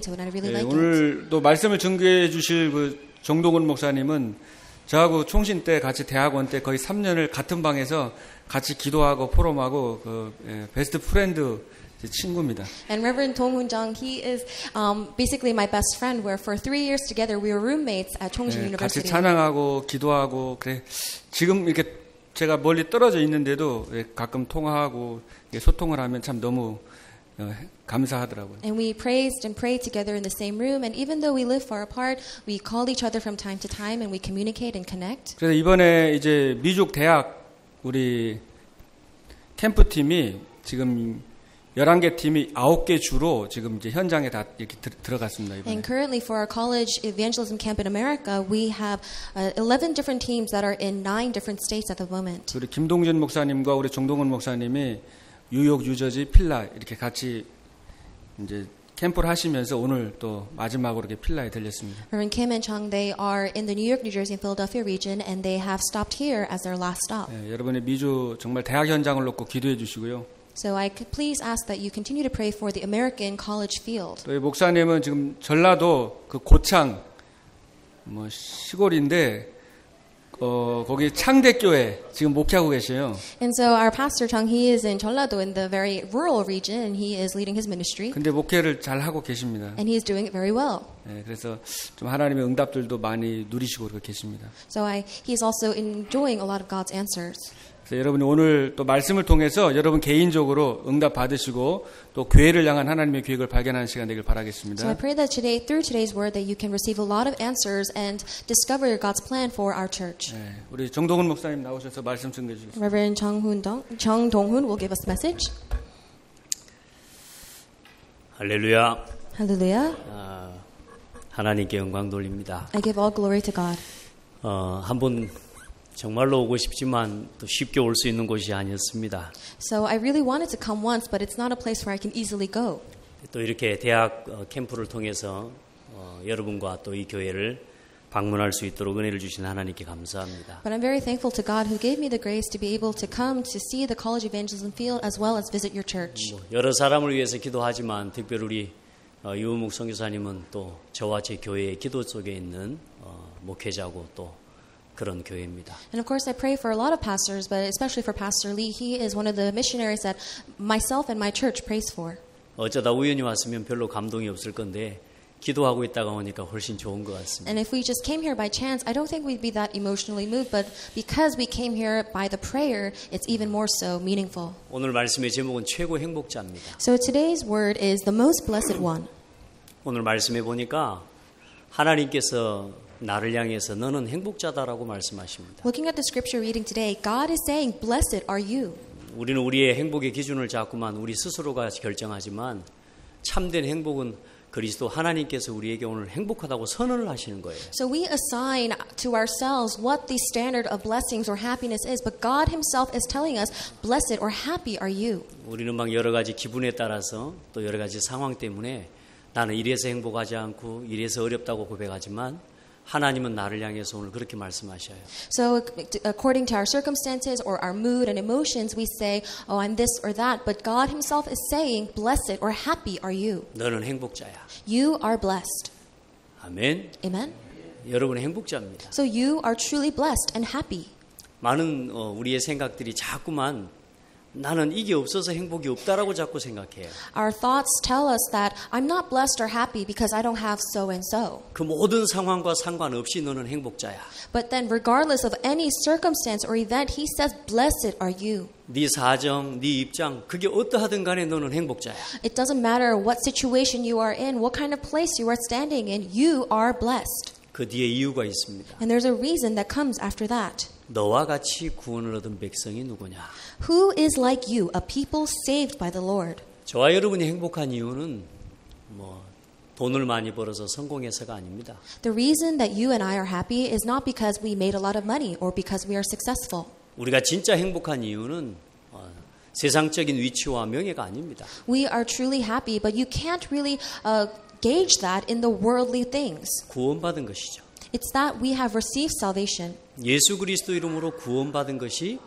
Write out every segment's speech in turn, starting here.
to it, and I really like it. 오늘 또 말씀을 증거해 주실 그 정동훈 목사님은 저하고 총신 때 같이 대학원 때 거의 3년을 같은 방에서 같이 기도하고 포럼하고 베스트 프렌드 친구입니다. And Reverend Dong Hoon Jung, he is basically my best friend. Where for 3 years together we were roommates at Chongjin University. 같이 찬양하고 기도하고 그래. 지금 이렇게 제가 멀리 떨어져 있는데도 가끔 통화하고 소통을 하면 참 너무 감사하더라고요. And we praised and prayed together in the same room. And even though we live far apart, we called each other from time to time, and we communicate and connect. 그래서 이번에 이제 미국 대학 우리 캠프 팀이 지금 11개 팀이 9개 주로 지금 이제 현장에 다 이렇게 들어갔습니다. 이번에. And currently for our college evangelism camp in America, we have 11 different teams that are in 9 different states at the moment. 우리 김동준 목사님과 우리 정동훈 목사님이 뉴욕, 뉴저지, 필라 이렇게 같이 이제 캠프를 하시면서 오늘 또 마지막으로 이렇게 필라에 들렸습니다. Reverend Kim and Chung, they are in the New York, New Jersey, and Philadelphia region, and they have stopped here as their last stop. 여러분의 미주 정말 대학 현장을 놓고 기도해 주시고요. So I could please ask that you continue to pray for the American college field. 또 목사님은 지금 전라도 그 고창 시골인데 거기 창대교회 지금 목회하고 계셔요. And so our pastor Chung, he is in Jeollado in the very rural region, and he is leading his ministry. 근데 목회를 잘 하고 계십니다. And he is doing it very well. 그래서 좀 하나님의 응답들도 많이 누리시고 그렇게 계십니다. So he is also enjoying a lot of God's answers. 그래서 여러분이 오늘 또 말씀을 통해서 여러분 개인적으로 응답 받으시고 또 교회를 향한 하나님의 계획을 발견하는 시간 되길 바라겠습니다. So I pray that today, through today's word, that you can receive a lot of answers and discover God's plan for our church. 우리 정동훈 목사님 나오셔서 말씀 증거해 주겠습니다. Reverend Chung Dong-hoon will give us a message. 할렐루야. Hallelujah. 하나님께 영광 돌립니다. I give all glory to God. 한번 정말로 오고 싶지만 또 쉽게 올 수 있는 곳이 아니었습니다. So I really wanted to come once, but it's not a place where I can easily go. 또 이렇게 대학 캠프를 통해서 여러분과 또 이 교회를 방문할 수 있도록 은혜를 주신 하나님께 감사합니다. But I'm very thankful to God who gave me the grace to be able to come to see the college evangelism field as well as visit your church. 여러 사람을 위해서 기도하지만 특별히 우리 유은묵 선교사님은 또 저와 제 교회의 기도 속에 있는 목회자고 또 그런 교회입니다. And of course I pray for a lot of pastors, but especially for Pastor Lee. He is one of the missionaries that myself and my church prays for. 어쩌다 우연히 왔으면 별로 감동이 없을 건데 기도하고 있다가 오니까 훨씬 좋은 것 같습니다. And if we just came here by chance, I don't think we'd be that emotionally moved, but because we came here by the prayer, it's even more so meaningful. 오늘 말씀의 제목은 최고 행복자입니다. So today's word is the most blessed one. 오늘 말씀해 보니까 하나님께서 나를 향해서 너는 행복자다라고 말씀하십니다. Looking at the scripture reading today, God is saying, "Blessed are you." 우리는 우리의 행복의 기준을 자꾸만 우리 스스로가 결정하지만 참된 행복은 그리스도 하나님께서 우리에게 오늘 행복하다고 선언을 하시는 거예요. So we assign to ourselves what the standard of blessings or happiness is, but God himself is telling us, "Blessed or happy are you." 우리는 막 여러 가지 기분에 따라서 또 여러 가지 상황 때문에 나는 이래서 행복하지 않고 이래서 어렵다고 고백하지만 하나님은 나를 향해서 오늘 그렇게 말씀하셔요. So according to our circumstances or our mood and emotions, we say, "Oh, I'm this or that," but God himself is saying, "Blessed or happy are you." 너는 행복자야. You are blessed. 아멘. Amen. 여러분은 행복자입니다. So you are truly blessed and happy. 많은 우리의 생각들이 자꾸만 나는 이게 없어서 행복이 없다라고 자꾸 생각해요. Our thoughts tell us that I'm not blessed or happy because I don't have so and so. 그 모든 상황과 상관없이 너는 행복자야. But then regardless of any circumstance or event, he says, "Blessed are you." 네 사정, 네 입장, 그게 어떠하든 간에 너는 행복자야. It doesn't matter what situation you are in, what kind of place you are standing in, you are blessed. 그 뒤에 이유가 있습니다. And there's a reason that comes after that. 너와 같이 구원을 얻은 백성이 누구냐? Who is like you, a people saved by the Lord? 저와 여러분이 행복한 이유는 돈을 많이 벌어서 성공해서가 아닙니다. The reason that you and I are happy is not because we made a lot of money or because we are successful. 우리가 진짜 행복한 이유는 세상적인 위치와 명예가 아닙니다. We are truly happy, but you can't really gauge that in the worldly things. 구원받은 것이죠. It's that we have received salvation. 예수 그리스도 이름으로 구원받은 것이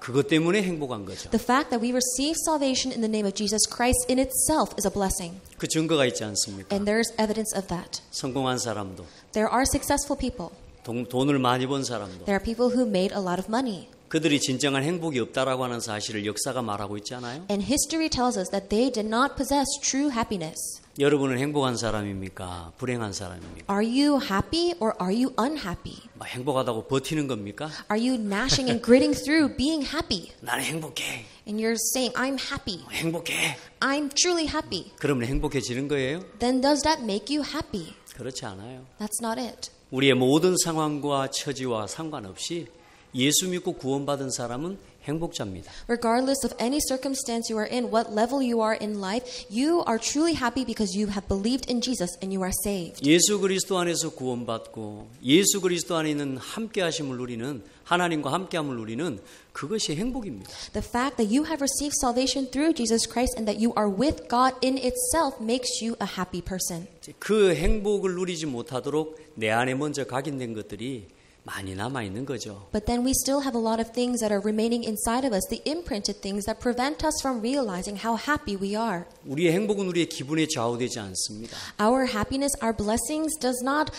그것 때문에 행복한 거죠. The fact that we receive salvation in the name of Jesus Christ in itself is a blessing. 그 증거가 있지 않습니까? And there's evidence of that. 성공한 사람도, There are successful people. 돈을 많이 번 사람도, There are people who made a lot of money. 그들이 진정한 행복이 없다라고 하는 사실을 역사가 말하고 있지 않아요? And history tells us that they did not possess true happiness. 여러분은 행복한 사람입니까? 불행한 사람입니까? Are you happy or are you unhappy? 행복하다고 버티는 겁니까? Are you gnashing and gritting through being happy? 나는 행복해. And you're saying, I'm happy. 행복해. I'm truly happy. 그러면 행복해지는 거예요? Then does that make you happy? 그렇지 않아요. That's not it. 우리의 모든 상황과 처지와 상관없이 예수 믿고 구원받은 사람은 행복자입니다. Regardless of any circumstance you are in, what level you are in life, you are truly happy because you have believed in Jesus and you are saved. 예수 그리스도 안에서 구원받고 예수 그리스도 안에 있는 함께하심을 누리는 하나님과 함께함을 누리는 그것이 행복입니다. The fact that you have received salvation through Jesus Christ and that you are with God in itself makes you a happy person. 그 행복을 누리지 못하도록 내 안에 먼저 각인된 것들이 많이 남아있는 거죠. But then we still have a lot of things that are remaining inside of us, the imprinted things that prevent us from realizing how happy we are. 우리의 행복은 우리의 기분에 좌우되지 않습니다. Our happiness, our blessings does not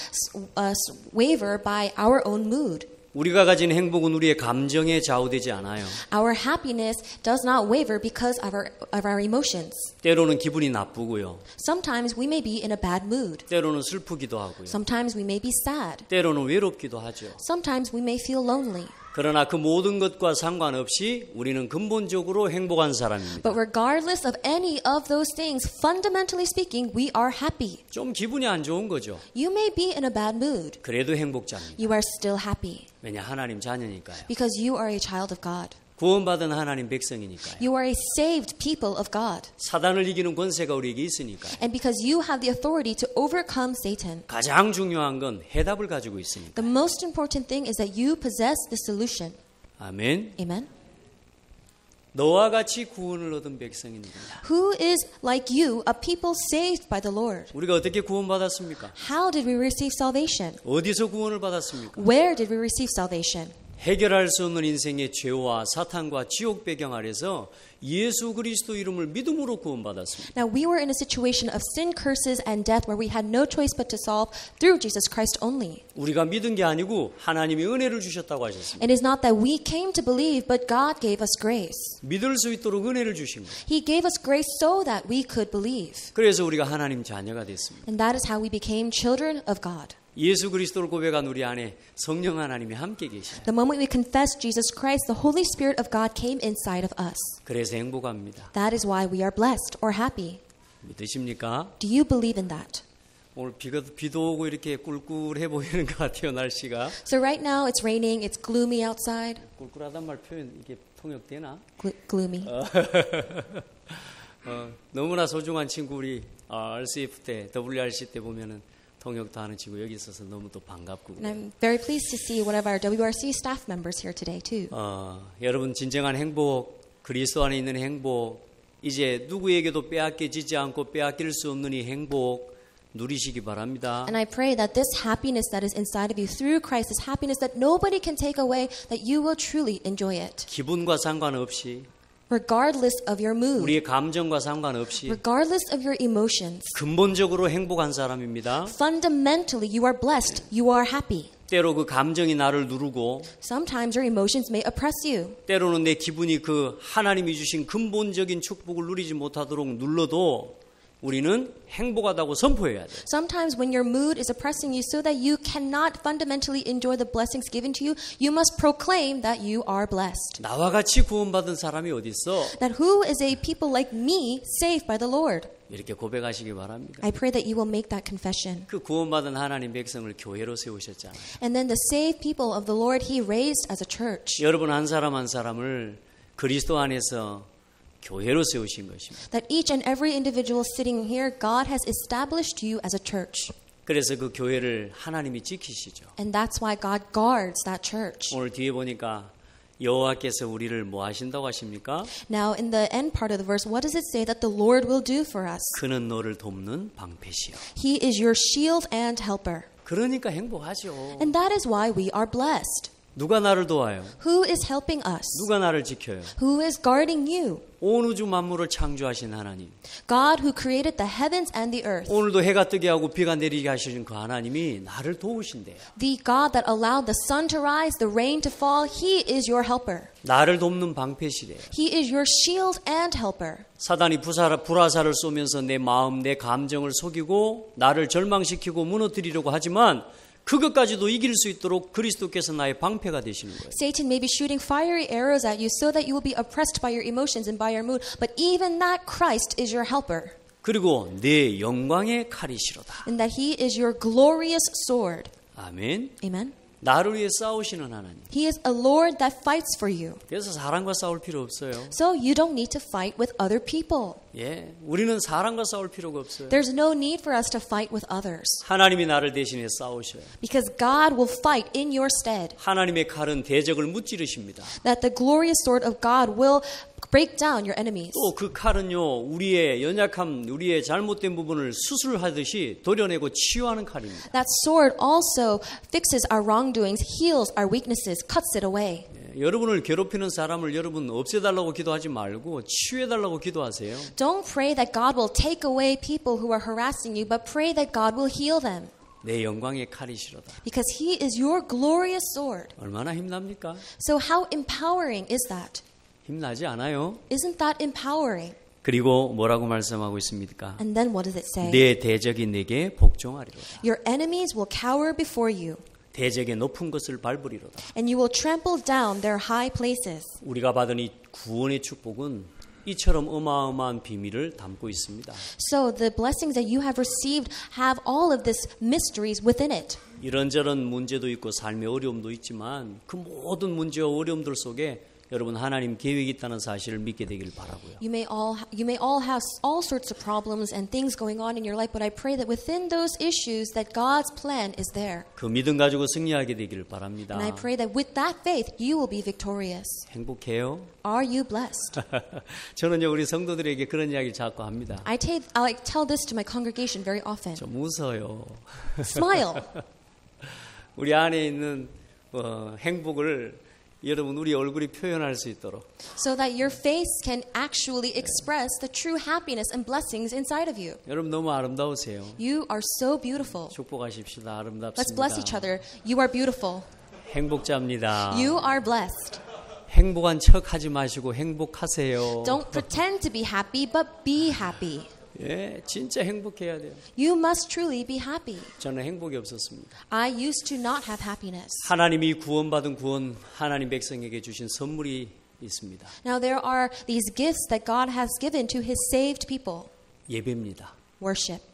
waver by our own mood. 우리가 가진 행복은 우리의 감정에 좌우되지 않아요. Our happiness does not waver because of our emotions. 때로는 기분이 나쁘고요. Sometimes we may be in a bad mood. 때로는 슬프기도 하고요. Sometimes we may be sad. 때로는 외롭기도 하죠. Sometimes we may feel lonely. 그러나 그 모든 것과 상관없이 우리는 근본적으로 행복한 사람입니다. But regardless of any of those things, fundamentally speaking, we are happy. 좀 기분이 안 좋은 거죠. You may be in a bad mood. 그래도 행복자입니다. You are still happy 왜냐 하나님 자녀니까요. because you are a child of God. 구원받은 하나님 백성이니까요. You are a saved people of God. 사단을 이기는 권세가 우리에게 있으니까요. And because you have the authority to overcome Satan. 가장 중요한 건 해답을 가지고 있으니까. The most important thing is that you possess the solution. 아멘. Amen. 너와 같이 구원을 얻은 백성이 누구냐? Who is like you, a people saved by the Lord? 우리가 어떻게 구원받았습니까? How did we receive salvation? 어디서 구원을 받았습니까? Where did we receive salvation? 해결할 수 없는 인생의 죄와 사탄과 지옥 배경 아래서 예수 그리스도 이름을 믿음으로 구원받았습니다. Now we were in a situation of sin, curses, and death where we had no choice but to solve through Jesus Christ only. 우리가 믿은 게 아니고 하나님이 은혜를 주셨다고 하셨습니다. It is not that we came to believe, but God gave us grace. 믿을 수 있도록 은혜를 주신 거예요. He gave us grace so that we could believe. 그래서 우리가 하나님 자녀가 됐습니다. And that is how we became children of God. 예수 그리스도를 고백한 우리 안에 성령 하나님이 함께 계시죠. The moment we confessed Jesus Christ, the Holy Spirit of God came inside of us. 그래서 행복합니다. That is why we are blessed or happy. 믿으십니까? Do you believe in that? 오늘 비도 오고 이렇게 꿀꿀해 보이는 것 같아요, 날씨가. So right now it's raining, it's gloomy outside. 꿀꿀하단 말 표현 이게 통역되나? Gloomy. 너무나 소중한 친구 우리 RCF 때, WRC 때 보면은 통역도 하는 친구 여기 있어서 너무 또 반갑고. And I'm very pleased to see one of our WRC staff members here today too. 여러분 진정한 행복, 그리스도 안에 있는 행복, 이제 누구에게도 빼앗겨지지 않고 빼앗길 수 없는 이 행복 누리시기 바랍니다. And I pray that this happiness that is inside of you through Christ, this happiness that nobody can take away, that you will truly enjoy it. 기분과 상관없이, Regardless of your mood, 우리의 감정과 상관없이 regardless of your emotions, 근본적으로 행복한 사람입니다. fundamentally you are blessed, you are happy. 때로 그 감정이 나를 누르고 Sometimes your emotions may oppress you. 때로는 내 기분이 그 하나님이 주신 근본적인 축복을 누리지 못하도록 눌러도 우리는 행복하다고 선포해야 돼요. Sometimes when your mood is oppressing you so that you cannot fundamentally enjoy the blessings given to you, you must proclaim that you are blessed. 나와 같이 구원받은 사람이 어디 있어? That who is a people like me saved by the Lord? 이렇게 고백하시기 바랍니다. I pray that you will make that confession. 그 구원받은 하나님 백성을 교회로 세우셨잖아요. And then the saved people of the Lord He raised as a church. 여러분 한 사람 한 사람을 그리스도 안에서 교회로 세우신 것입니다. That each and every individual sitting here, God has established you as a church. 그래서 그 교회를 하나님이 지키시죠. And that's why God guards that church. 오늘 뒤에 보니까 여호와께서 우리를 뭐 하신다고 하십니까? Now in the end part of the verse, what does it say that the Lord will do for us? 그는 너를 돕는 방패시요. He is your shield and helper. 그러니까 행복하죠. And that is why we are blessed. 누가 나를 도와요? Who is helping us? 누가 나를 지켜요? Who is guarding you? 온 우주 만물을 창조하신 하나님. God who created the heavens and the earth. 오늘도 해가 뜨게 하고 비가 내리게 하시는 그 하나님이 나를 도우신대요. The God that allowed the sun to rise, the rain to fall, He is your helper. 나를 돕는 방패시래요. He is your shield and helper. 사단이 불화살을 쏘면서 내 마음, 내 감정을 속이고 나를 절망시키고 무너뜨리려고 하지만 그것까지도 이길 수 있도록 그리스도께서 나의 방패가 되시는 거예요. Satan may be shooting fiery arrows at you so that you will be oppressed by your emotions and by your mood, but even that Christ is your helper. 그리고 내 영광의 칼이시로다. And that He is your glorious sword. 아멘. Amen. 나를 위해 싸우시는 하나님. He is a Lord that fights for you. 그래서 사람과 싸울 필요 없어요. So you don't need to fight with other people. 예, 우리는 사람과 싸울 필요가 없어요. There's no need for us to fight with others. 하나님이 나를 대신해 싸우셔요. Because God will fight in your stead. 하나님의 칼은 대적을 무찌르십니다. That the glorious sword of God will break down your enemies. 또 그 칼은요, 우리의 연약함, 우리의 잘못된 부분을 수술하듯이 도려내고 치유하는 칼입니다. That sword also fixes our wrongdoings, heals our weaknesses, cuts it away. 여러분을 괴롭히는 사람을 여러분 없애달라고 기도하지 말고 치유해달라고 기도하세요. Don't pray that God will take away people who are harassing you, but pray that God will heal them. 내 영광의 칼이시로다. Because He is your glorious sword. 얼마나 힘납니까? So how empowering is that? 힘나지 않아요? Isn't that empowering? 그리고 뭐라고 말씀하고 있습니까? And then what does it say? 내 대적이 내게 복종하리로다. Your enemies will cower before you. 대적의 높은 것을 밟으리로다. And you will trample down their high places. 우리가 받은 이 구원의 축복은 이처럼 어마어마한 비밀을 담고 있습니다. So the blessings that you have received have all of these mysteries within it. 이런저런 문제도 있고 삶의 어려움도 있지만 그 모든 문제와 어려움들 속에 여러분 하나님 계획이 있다는 사실을 믿게 되길 바라고요. You may all have all sorts of problems and things going on in your life, but I pray that within those issues that God's plan is there. 그 믿음 가지고 승리하게 되기를 바랍니다. And I pray that with that faith you will be victorious. 행복해요? Are you blessed? 저는요 우리 성도들에게 그런 이야기를 자꾸 합니다. I tell this to my congregation very often. 좀 웃어요. Smile. 우리 안에 있는 행복을 여러분 우리 얼굴이 표현할 수 있도록. So that your face can actually express the true happiness and blessings inside of you. 여러분 너무 아름다우세요. You are so beautiful. 축복하십시다. 아름답습니다. Let's bless each other. You are beautiful. 행복자입니다. You are blessed. 행복한 척 하지 마시고 행복하세요. Don't pretend to be happy, but be happy. 예, 진짜 행복해야 돼요. You must truly be happy. 저는 행복이 없었습니다. I used to not have happiness. 하나님이 구원받은 구원, 하나님 백성에게 주신 선물이 있습니다. Now there are these gifts that God has given to His saved people. 예배입니다. Worship.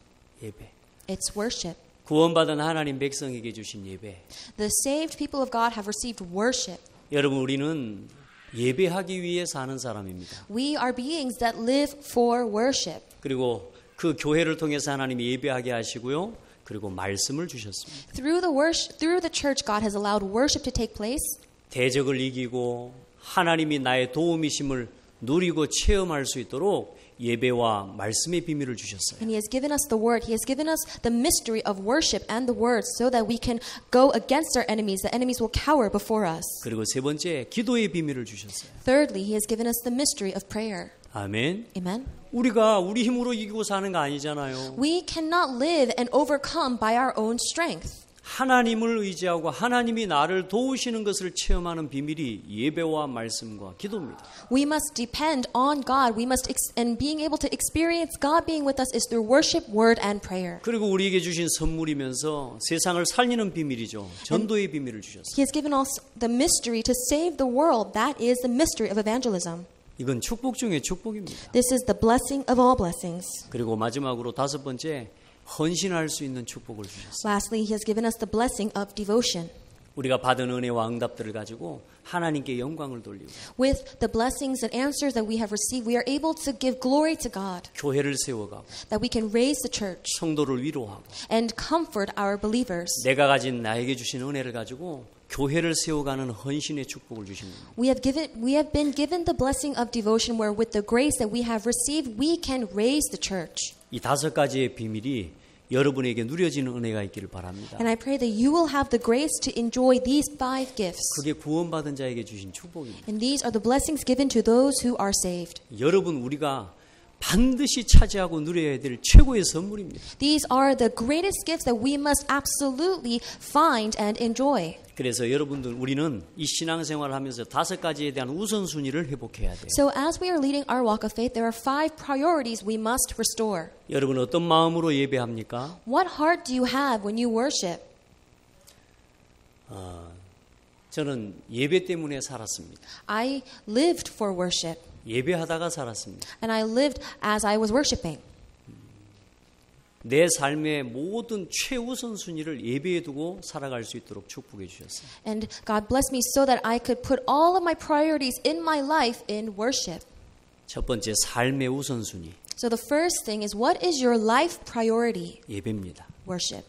예배. It's worship. 구원받은 하나님 백성에게 주신 예배. The saved people of God have received worship. 여러분 우리는 예배하기 위해 사는 사람입니다. We are beings that live for worship. 그리고 그 교회를 통해서 하나님이 예배하게 하시고요. 그리고 말씀을 주셨습니다. Through the church, God has allowed worship to take place. 대적을 이기고 하나님이 나의 도움이심을 누리고 체험할 수 있도록 예배와 말씀의 비밀을 주셨어요. And He has given us the word. He has given us the mystery of worship and the word so that we can go against our enemies. The enemies will cower before us. 그리고 세 번째, 기도의 비밀을 주셨어요. Thirdly, He has given us the mystery of prayer. 아멘. Amen. 우리가 우리 힘으로 이기고 사는 거 아니잖아요. We cannot live and overcome by our own strength. 하나님을 의지하고 하나님이 나를 도우시는 것을 체험하는 비밀이 예배와 말씀과 기도입니다. We must depend on God. And being able to experience God being with us is through worship, word, and prayer. 그리고 우리에게 주신 선물이면서 세상을 살리는 비밀이죠. 전도의 비밀을 주셨어요. He has given us the mystery to save the world. That is the mystery of evangelism. 이건 축복 중에 축복입니다. This is the blessing of all blessings. 그리고 마지막으로 다섯 번째, 헌신할 수 있는 축복을 주셨어요. Lastly, He has given us the blessing of devotion. 우리가 받은 은혜와 응답들을 가지고 하나님께 영광을 돌리고 With the blessings and answers that we have received, we are able to give glory to God, 교회를 세워가고 that we can raise the church 성도를 위로하고 and comfort our believers. 내가 가진 나에게 주신 은혜를 가지고 교회를 세워가는 헌신의 축복을 주십니다. We have been given the blessing of devotion where with the grace that we have received, we can raise the church. 이 다섯 가지의 비밀이 여러분에게 누려지는 은혜가 있기를 바랍니다. And I pray that you will have the grace to enjoy these 5 gifts. 그게 구원받은 자에게 주신 축복입니다. And these are the blessings given to those who are saved. 여러분 우리가 반드시 차지하고 누려야 될 최고의 선물입니다. These are the greatest gifts that we must absolutely find and enjoy. 그래서 여러분들 우리는 이 신앙생활을 하면서 5가지에 대한 우선순위를 회복해야 돼요. So as we are leading our walk of faith, there are 5 priorities we must restore. 여러분 어떤 마음으로 예배합니까? What heart do you have when you worship? 저는 예배 때문에 살았습니다. I lived for worship, 예배하다가 살았습니다. and I lived as I was worshiping. 내 삶의 모든 최우선 순위를 예배에 두고 살아갈 수 있도록 축복해 주셨어요. And God blessed me so that I could put all of my priorities in my life in worship. 첫 번째 삶의 우선순위 So the first thing is, what is your life priority? 예배입니다. Worship.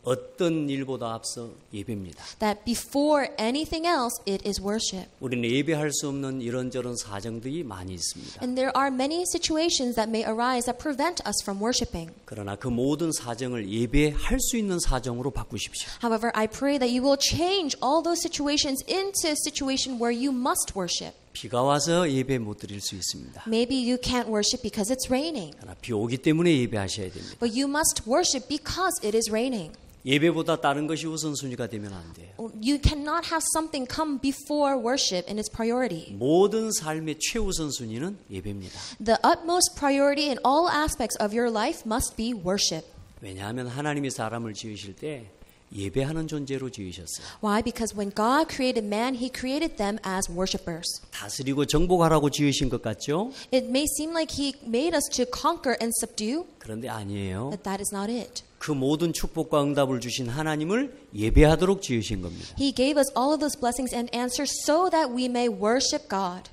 어떤 일보다 앞서 예배입니다. That before anything else, it is worship. 우리는 예배할 수 없는 이런저런 사정들이 많이 있습니다. And there are many situations that may arise that prevent us from worshiping. 그러나 그 모든 사정을 예배할 수 있는 사정으로 바꾸십시오. However, I pray that you will change all those situations into a situation where you must worship. 비가 와서 예배 못 드릴 수 있습니다. Maybe you can't worship because it's raining, 그러나 비 오기 때문에 예배하셔야 됩니다. but you must worship because it is raining. 예배보다 다른 것이 우선순위가 되면 안 돼요. You cannot have something come before worship in its priority. 모든 삶의 최우선순위는 예배입니다. The utmost priority in all aspects of your life must be worship. 왜냐하면 하나님이 사람을 지으실 때 예배하는 존재로 지으셨어요. Why? Because when God created man, He created them as worshipers. 다스리고 정복하라고 지으신 것 같죠? It may seem like He made us to conquer and subdue, 그런데 아니에요. but that is not it. 그 모든 축복과 응답을 주신 하나님을 예배하도록 지으신 겁니다. He gave us all of those blessings and answers so that we may worship God.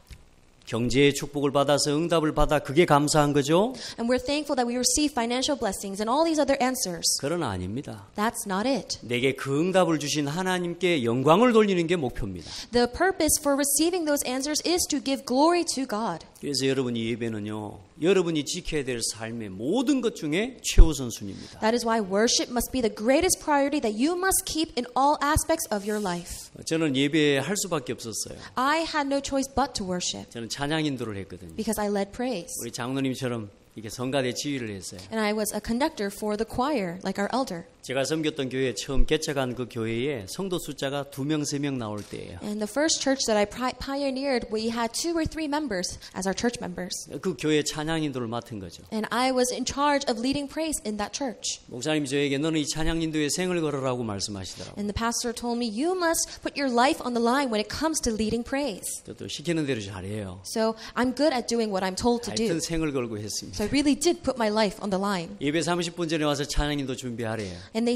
경제의 축복을 받아서 응답을 받아 그게 감사한 거죠? And we're thankful that we receive financial blessings and all these other answers. 그러나 아닙니다. That's not it. 내게 그 응답을 주신 하나님께 영광을 돌리는 게 목표입니다. The purpose for receiving those answers is to give glory to God. 그래서 여러분이 예배는요, 여러분이 지켜야 될 삶의 모든 것 중에 최우선 순위입니다. That is why worship must be the greatest priority that you must keep in all aspects of your life. 저는 예배할 수밖에 없었어요. I had no choice but to worship 저는 찬양 인도를 했거든요. because I led praise. 우리 장로님처럼 이렇게 성가대 지휘를 했어요. And I was a conductor for the choir, like our elder. 제가 섬겼던 교회 처음 개척한 그 교회에 성도 숫자가 2명, 3명 나올 때예요. And the first church that I pioneered, we had 2 or 3 members as our church members. 그 교회 찬양 인도를 맡은 거죠. And I was in charge of leading praise in that church. 목사님이 저에게 너는 이 찬양 인도에 생을 걸으라고 말씀하시더라고요. And the pastor told me, you must put your life on the line when it comes to leading praise. 저도 시키는 대로 잘해요. So I'm good at doing what I'm told to do. 하여튼 생을 걸고 했습니다. So I really did put my life on the line. 예배 30분 전에 와서 찬양 인도 준비하래요. And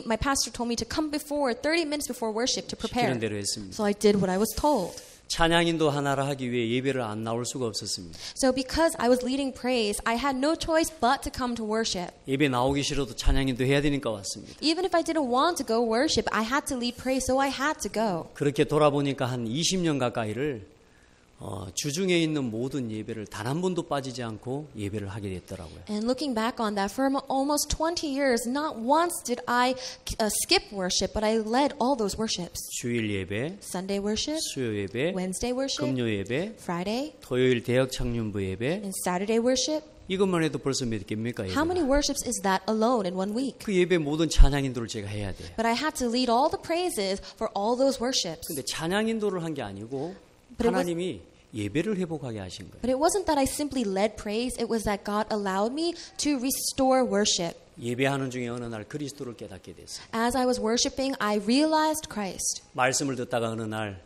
my pastor told me to come before 30 minutes before worship to prepare. 시키는 대로 했습니다. So I did what I was told. 찬양 인도 하나를 하기 위해 예배를 안 나올 수가 없었습니다. So because I was leading praise, I had no choice but to come to worship. 예배 나오기 싫어도 찬양 인도 해야 되니까 왔습니다. Even if I didn't want to go worship, I had to lead praise, so I had to go. 그렇게 돌아보니까 한 20년 가까이를 주중에 있는 모든 예배를 단 한 번도 빠지지 않고 예배를 하게 됐더라고요. And looking back on that, for almost 20 years, not once did I skip worship, but I led all those worships. 주일 예배, Sunday worship, 수요 예배, Wednesday worship, 금요 예배, Friday, 토요일 대역 창륜부 예배. and Saturday worship. 이것만 해도 벌써 몇 개입니까? How many worships is that alone in 1 week? 그 예배 모든 찬양 인도를 제가 해야 돼요. But I had to lead all the praises for all those worships. 근데 찬양 인도를 한 게 아니고 But it was- 하나님이 예배를 회복하게 하신 거예요. But it wasn't that I simply led praise, it was that God allowed me to restore worship. 예배하는 중에 어느 날 그리스도를 깨닫게 됐어요. As I was worshiping, I realized Christ. 말씀을 듣다가 어느 날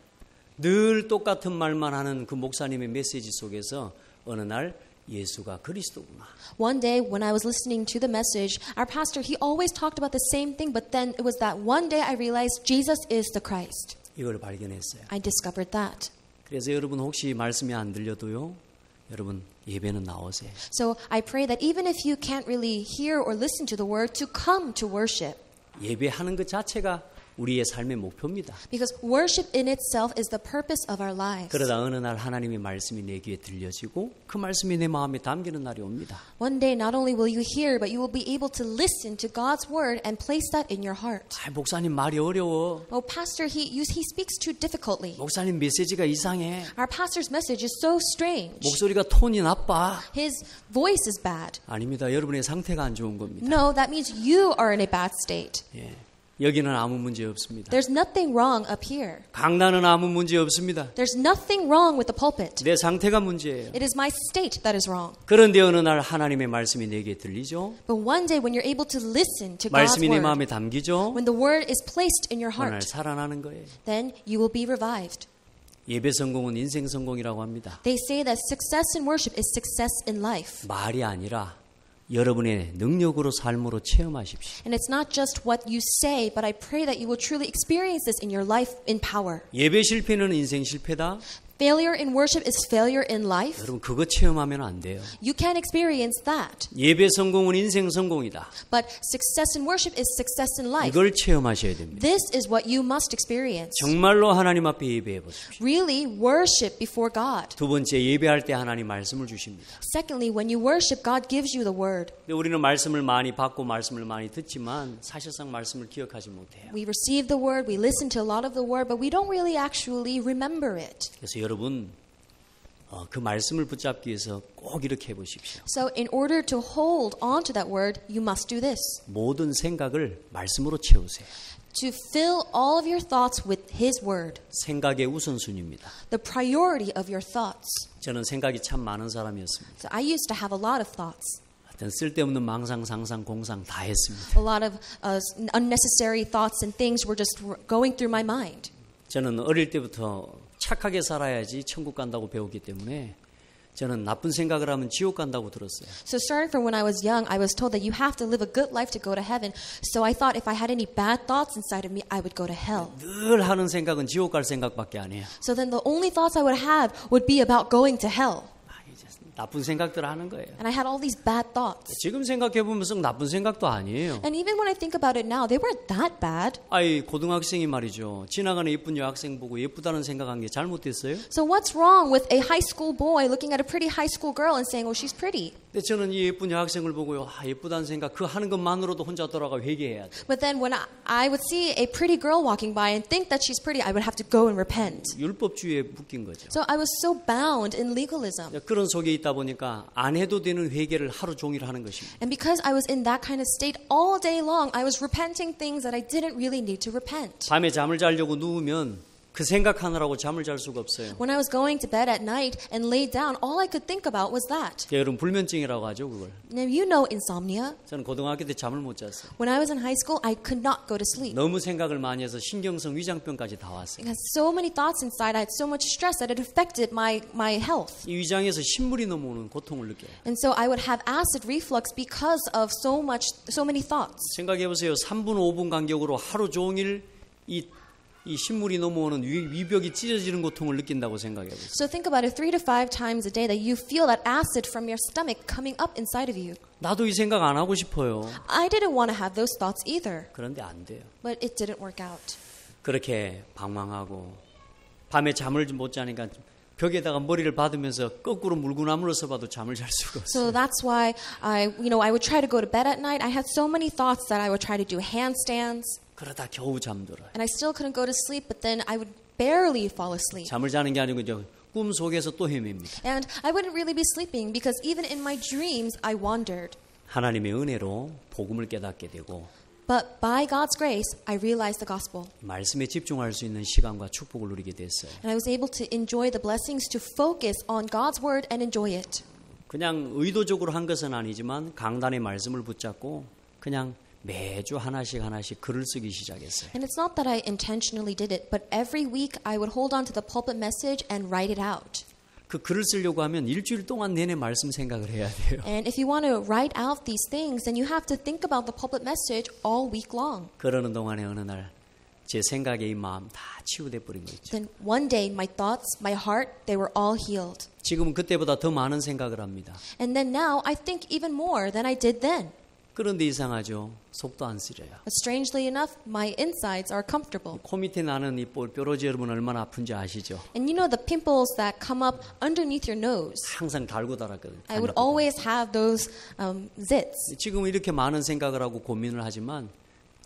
늘 똑같은 말만 하는 그 목사님의 메시지 속에서 어느 날 예수가 그리스도구나. One day when I was listening to the message, our pastor, he always talked about the same thing, but then it was that one day I realized Jesus is the Christ. 이걸 발견했어요. I discovered that. 그래서 여러분 혹시 말씀이 안 들려도요, 여러분 예배는 나오세요. So I pray that even if you can't really hear or listen to the word, to come to worship. 예배하는 것 자체가 우리의 삶의 목표입니다. Because worship in itself is the purpose of our lives. 그러다 어느 날 하나님의 말씀이 내 귀에 들려지고 그 말씀이 내 마음에 담기는 날이 옵니다. One day, not only will you hear, but you will be able to listen to God's word and place that in your heart. 목사님 말이 어려워. Oh, pastor, he speaks too difficultly. 목사님 메시지가 이상해. Our pastor's message is so strange. 목소리가 톤이 나빠. His voice is bad. 아닙니다. 여러분의 상태가 안 좋은 겁니다. No, that means you are in a bad state. 예. 여기는 아무 문제 없습니다. There's nothing wrong up here. 강단은 아무 문제 없습니다. There's nothing wrong with the pulpit. 내 상태가 문제예요. It is my state that is wrong. 그런데 어느 날 하나님의 말씀이 내게 들리죠. But one day when you're able to listen to God's 말씀이 내 word, 마음에 담기죠. when the word is placed in your 어느 날 heart, 살아나는 거예요. then you will be revived. 예배 성공은 인생 성공이라고 합니다. They say that success in worship is success in life. 말이 아니라 여러분의 능력으로 삶으로 체험하십시오. And it's not just what you say, but I pray that you will truly experience this in your life in power. 예배 실패는 인생 실패다. Failure in worship is failure in life. 여러분 그거 체험하면 안 돼요. You can't experience that. 예배 성공은 인생 성공이다. But success in worship is success in life. 이걸 체험하셔야 됩니다. This is what you must experience. 정말로 하나님 앞에 예배해 보십시오. Really worship before God. 두 번째 예배할 때 하나님 말씀을 주십니다. Secondly, when you worship, God gives you the word. 근데 우리는 말씀을 많이 받고 말씀을 많이 듣지만 사실상 말씀을 기억하지 못해요. We receive the word, we listen to a lot of the word, but we don't really actually remember it. 그래서 여러분 그 말씀을 붙잡기 위해서 꼭 이렇게 해보십시오. So in order to hold on to that word, you must do this. 모든 생각을 말씀으로 채우세요. To fill all of your thoughts with His word. 생각의 우선순위입니다. The priority of your thoughts. 저는 생각이 참 많은 사람이었습니다. So I used to have a lot of thoughts. 하여튼 쓸데없는 망상, 상상, 공상 다 했습니다. A lot of unnecessary thoughts and things were just going through my mind. 저는 어릴 때부터 착하게 살아야지 천국 간다고 배웠기 때문에 저는 나쁜 생각을 하면 지옥 간다고 들었어요. So starting from when I was young, I was told that you have to live a good life to go to heaven. So I thought if I had any bad thoughts inside of me, I would go to hell. 늘 하는 생각은 지옥 갈 생각밖에 안 해요. So then the only thoughts I would have would be about going to hell. 나쁜 생각들 하는 거예요. And I had all these bad thoughts. 지금 생각해 보면 썩 나쁜 생각도 아니에요. And even when I think about it now, they weren't that bad. 아이 고등학생이 말이죠. 지나가는 예쁜 여학생 보고 예쁘다는 생각한 게 잘못됐어요? So what's wrong with a high school boy looking at a pretty high school girl and saying, "Oh, she's pretty"? 근데 저는 이 예쁜 여학생을 보고요. 예쁘다는 생각 그 하는 것만으로도 혼자 돌아가 회개해야 돼. But then when I would see a pretty girl walking by and think that she's pretty, I would have to go and repent. 율법주의에 묶인 거죠. So I was so bound in legalism. 그런 속에 있다 보니까 안 해도 되는 회개를 하루 종일 하는 것입니다. And because I was in that kind of state all day long, I was repenting things that I didn't really need to repent. 밤에 잠을 자려고 누우면 그 생각하느라고 잠을 잘 수가 없어요. When I was going to bed at night and lay down, all I could think about was that. 여러분 불면증이라고 하죠, 그걸. Now you know insomnia. 저는 고등학교 때 잠을 못 잤어요. When I was in high school, I could not go to sleep. 너무 생각을 많이 해서 신경성 위장병까지 다 왔어요. I had so many thoughts inside. I had so much stress that it affected my health. 이 위장에서 신물이 넘어오는 고통을 느껴요. And so I would have acid reflux because of so many thoughts. 생각해 보세요. 3분 5분 간격으로 하루 종일 이 신물이 넘어오는 위벽이 찢어지는 고통을 느낀다고 생각해 보세요. So think about it 3 to 5 times a day that you feel that acid from your stomach coming up inside of you. 나도 이 생각 안 하고 싶어요. I didn't want to have those thoughts either, 그런데 안 돼요. but it didn't work out. 그렇게 방황하고 밤에 잠을 못 자니까 벽에다가 머리를 받으면서 거꾸로 물구나무로서 봐도 잠을 잘 수가 없어요. So that's why I would try to go to bed at night. I had so many thoughts that I would try to do handstands. 그러다 겨우 잠들어요. And I still couldn't go to sleep, but then I would barely fall asleep. 잠을 자는 게 아니고 꿈 속에서 또 헤맵니다. And I wouldn't really be sleeping because even in my dreams, I wandered. 하나님의 은혜로 복음을 깨닫게 되고 But by God's grace, I realized the gospel. 말씀에 집중할 수 있는 시간과 축복을 누리게 됐어요. And I was able to enjoy the blessings to focus on God's word and enjoy it. 그냥 의도적으로 한 것은 아니지만 강단의 말씀을 붙잡고 그냥 매주 하나씩 글을 쓰기 시작했어요. And it's not that I intentionally did it, but every week I would hold on to the pulpit message and write it out. 그 글을 쓰려고 하면 일주일 동안 내내 말씀 생각을 해야 돼요. And if you want to write out these things, then you have to think about the pulpit message all week long. 그러는 동안에 어느 날 제 생각에 이 마음 다 치유돼 버린 거 있죠. Then one day my thoughts, my heart, they were all healed. 지금은 그때보다 더 많은 생각을 합니다. And then now I think even more than I did then. 그런데 이상하죠. 속도 안 쓰려요. But strangely enough, my insides are comfortable. 코 밑에 나는 이 뾰루지 여러분 얼마나 아픈지 아시죠? And you know the pimples that come up underneath your nose. 항상 달고 달았거든요. I would always have those zits. 지금은 이렇게 많은 생각을 하고 고민을 하지만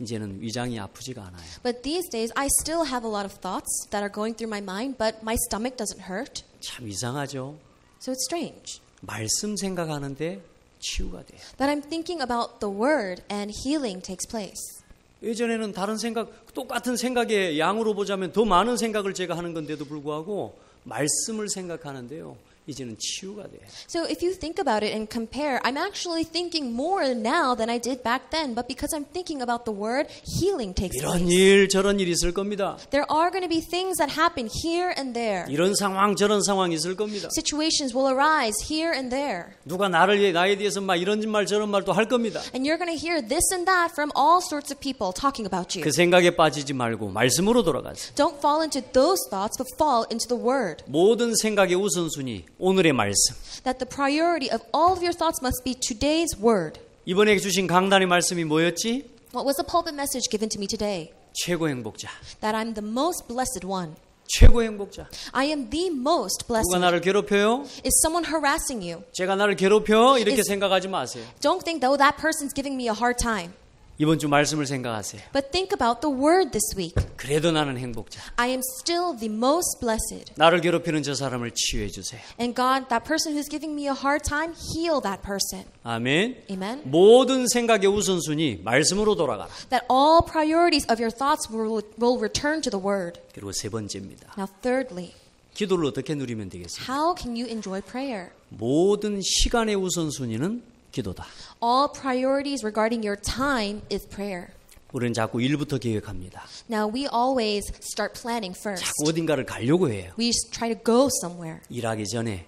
이제는 위장이 아프지가 않아요. But these days, I still have a lot of thoughts that are going through my mind, but my stomach doesn't hurt. 참 이상하죠. So it's strange 말씀 생각하는데 치유가 돼요. that I'm thinking about the word and healing takes place. 예전에는 다른 생각, 똑같은 생각의 양으로 보자면 더 많은 생각을 제가 하는 건데도 불구하고 말씀을 생각하는데요. 이제는 치유가 돼요. So if you think about it and compare, I'm actually thinking more now than I did back then, but because I'm thinking about the word, healing takes 이런 place. 일 저런 일이 있을 겁니다. There are going to be things that happen here and there. 이런 상황 저런 상황이 있을 겁니다. Situations will arise here and there. 누가 나에 대해서 막 이런 말 저런 말도 할 겁니다. And you're going to hear this and that from all sorts of people talking about you. 그 생각에 빠지지 말고 말씀으로 돌아가세요. Don't fall into those thoughts, but fall into the word. 모든 생각의 우선순위 오늘의 말씀. That the priority of all of your thoughts must be today's word. 이번에 주신 강단의 말씀이 뭐였지? What was the pulpit message given to me today? 최고 행복자. That I'm the most blessed one. 최고 행복자. I am the most blessed. 누가 나를 괴롭혀요? Is someone harassing you? 제가 나를 괴롭혀? 이렇게 Is- 생각하지 마세요. Don't think, though, that person's giving me a hard time. 이번 주 말씀을 생각하세요. But think about the word this week. 그래도 나는 행복자. I am still the most blessed. 나를 괴롭히는 저 사람을 치유해 주세요. And God, that person who's giving me a hard time, heal that person. 아멘. Amen. 모든 생각의 우선순위 말씀으로 돌아가라. That all priorities of your thoughts will return to the word. 그리고 세 번째입니다. Now, thirdly, 기도를 어떻게 누리면 되겠습니까? how can you enjoy prayer? 모든 시간의 우선순위는 기도다. All priorities regarding your time is prayer. 우리는 자꾸 일부터 계획합니다. Now, we always start planning first. 자꾸 어딘가를 가려고 해요. We try to go somewhere. 일하기 전에,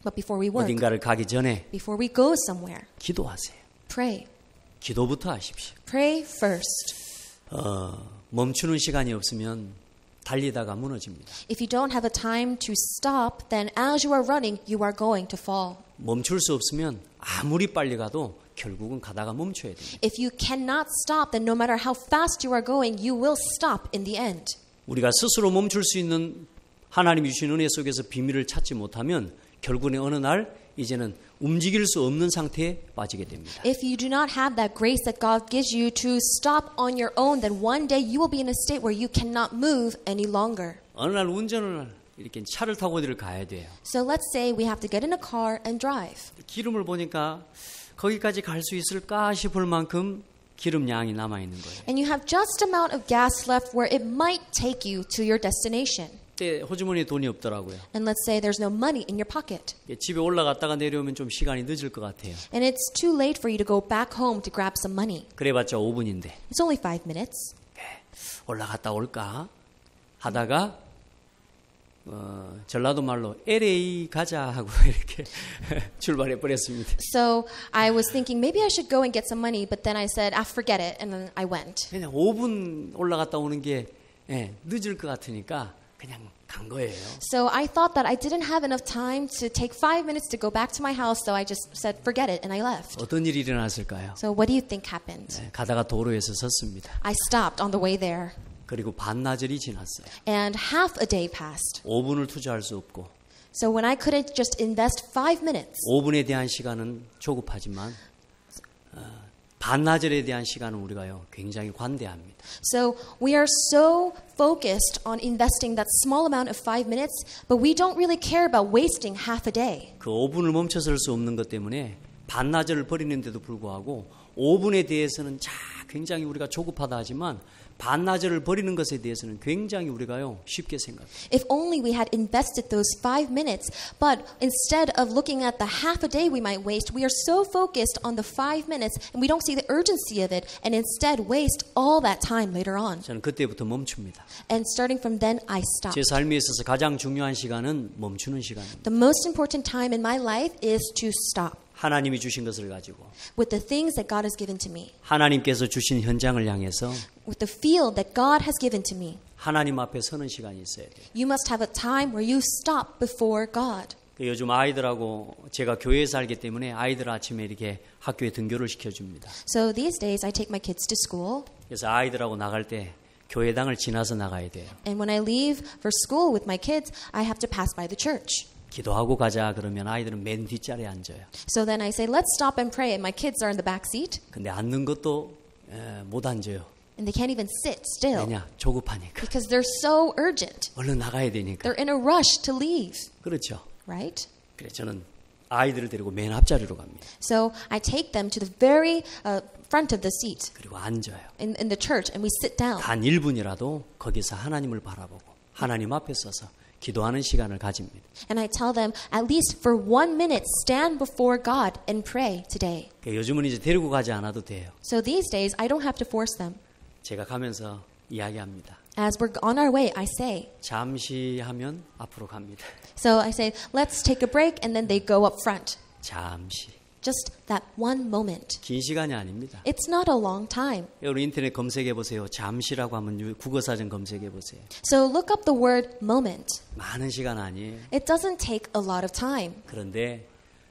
But before we work, 어딘가를 가기 전에 before we go somewhere, 기도하세요. pray. 기도부터 하십시오. Pray first. 멈추는 시간이 없으면 달리다가 무너집니다. If you don't have a time to stop, then as you are running, you are going to fall. 멈출 수 없으면 아무리 빨리 가도 결국은 가다가 멈춰야 됩니다. If you cannot stop, then no matter how fast you are going, you will stop in the end. 우리가 스스로 멈출 수 있는 하나님이 주신 은혜 속에서 비밀을 찾지 못하면 결국에 어느 날 이제는 움직일 수 없는 상태에 빠지게 됩니다. If you do not have that grace that God gives you to stop on your own, then one day you will be in a state where you cannot move any longer. 어느 날 운전을 이렇게 차를 타고 어디를 가야 돼요. So let's say we have to get in a car and drive. 기름을 보니까 거기까지 갈 수 있을까 싶을 만큼 기름 양이 남아 있는 거예요. And you have just amount of gas left where it might take you to your destination. 그때 호주머니에 돈이 없더라고요. And let's say there's no money in your pocket. 집에 올라갔다가 내려오면 좀 시간이 늦을 것 같아요. And it's too late for you to go back home to grab some money. 그래봤자 5분인데 It's only 5 minutes. 올라갔다 올까 하다가 전라도 말로 LA 가자 하고 이렇게 출발해 버렸습니다. So I was thinking maybe I should go and get some money, but then I said, forget it, and then I went. 그냥 5분 올라갔다 오는 게 늦을 것 같으니까 그냥 간 거예요. So I thought that I didn't have enough time to take 5 minutes to go back to my house, so I just said, forget it, and I left. 어떤 일이 일어났을까요? So what do you think happened? 가다가 도로에서 섰습니다. I stopped on the way there, 그리고 반나절이 지났어요. and half a day passed. 5분을 투자할 수 없고 So when I couldn't just invest 5 minutes, 5분에 대한 시간은 조급하지만 반나절에 대한 시간은 우리가요 굉장히 관대합니다. so we are so focused on investing that small amount of 5 minutes, but we don't really care about wasting half a day. 그 5분을 멈춰설 수 없는 것 때문에 반나절을 버리는데도 불구하고 5분에 대해서는 굉장히 우리가 조급하다 하지만 반나절을 버리는 것에 대해서는 굉장히 우리가요 쉽게 생각해요. If only we had invested those 5 minutes, but instead of looking at the half a day we might waste, we are so focused on the 5 minutes and we don't see the urgency of it and instead waste all that time later on. 저는 그때부터 멈춥니다. And starting from then, I stopped. 제 삶에 있어서 가장 중요한 시간은 멈추는 시간입니다. The most important time in my life is to stop 하나님이 주신 것을 가지고 with the things that God has given to me, 하나님께서 주신 현장을 향해서 with the field that God has given to me. 하나님 앞에 서는 시간이 있어야 돼요. You must have a time where you stop before God. 요즘 아이들하고 제가 교회에 살기 때문에 아이들 아침에 이렇게 학교에 등교를 시켜줍니다. So these days I take my kids to school. 그래서 아이들하고 나갈 때 교회당을 지나서 나가야 돼요. And when I leave for school with my kids, I have to pass by the church. 기도하고 가자 그러면 아이들은 맨 뒷자리에 앉아요. So then I say, let's stop and pray. And my kids are in the back seat. 근데 앉는 것도 못 앉아요. And they can't even sit still. 왜냐? 조급하니까. Because they're so urgent. 얼른 나가야 되니까. They're in a rush to leave. 그렇죠. Right? 그래서 저는 아이들을 데리고 맨 앞자리로 갑니다. So I take them to the very front of the seat 그리고 앉아요. in the church and we sit down. 단 1분이라도 거기서 하나님을 바라보고 하나님 앞에 서서 기도하는 시간을 가집니다. And I tell them, at least for 1 minute, stand before God and pray today. 요즘은 이제 데리고 가지 않아도 돼요. So these days, I don't have to force them. 제가 가면서 이야기합니다. As we're on our way, I say. 잠시 하면 앞으로 갑니다. So I say, let's take a break, and then they go up front. 잠시. Just that one moment. 긴 시간이 아닙니다. It's not a long time. 여러분 인터넷 검색해 보세요. 잠시라고 하면 국어사전 검색해 보세요. So look up the word moment. 많은 시간 아니에요. It doesn't take a lot of time. 그런데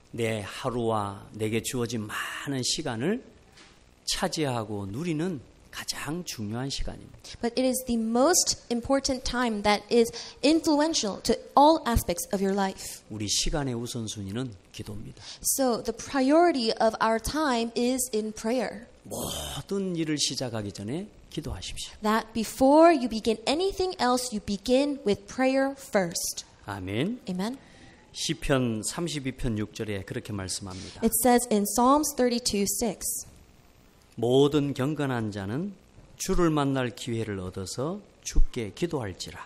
내 하루와 내게 주어진 많은 시간을 차지하고 누리는 가장 중요한 시간입니다. But it is the most important time that is influential to all aspects of your life. 우리 시간의 우선순위는 기도입니다. So the priority of our time is in prayer. 모든 일을 시작하기 전에 기도하십시오. That before you begin anything else, you begin with prayer first. 아멘. Amen. 시편 32편 6절에 그렇게 말씀합니다. It says in Psalms 32:6. 모든 경건한 자는 주를 만날 기회를 얻어서 주께 기도할지라.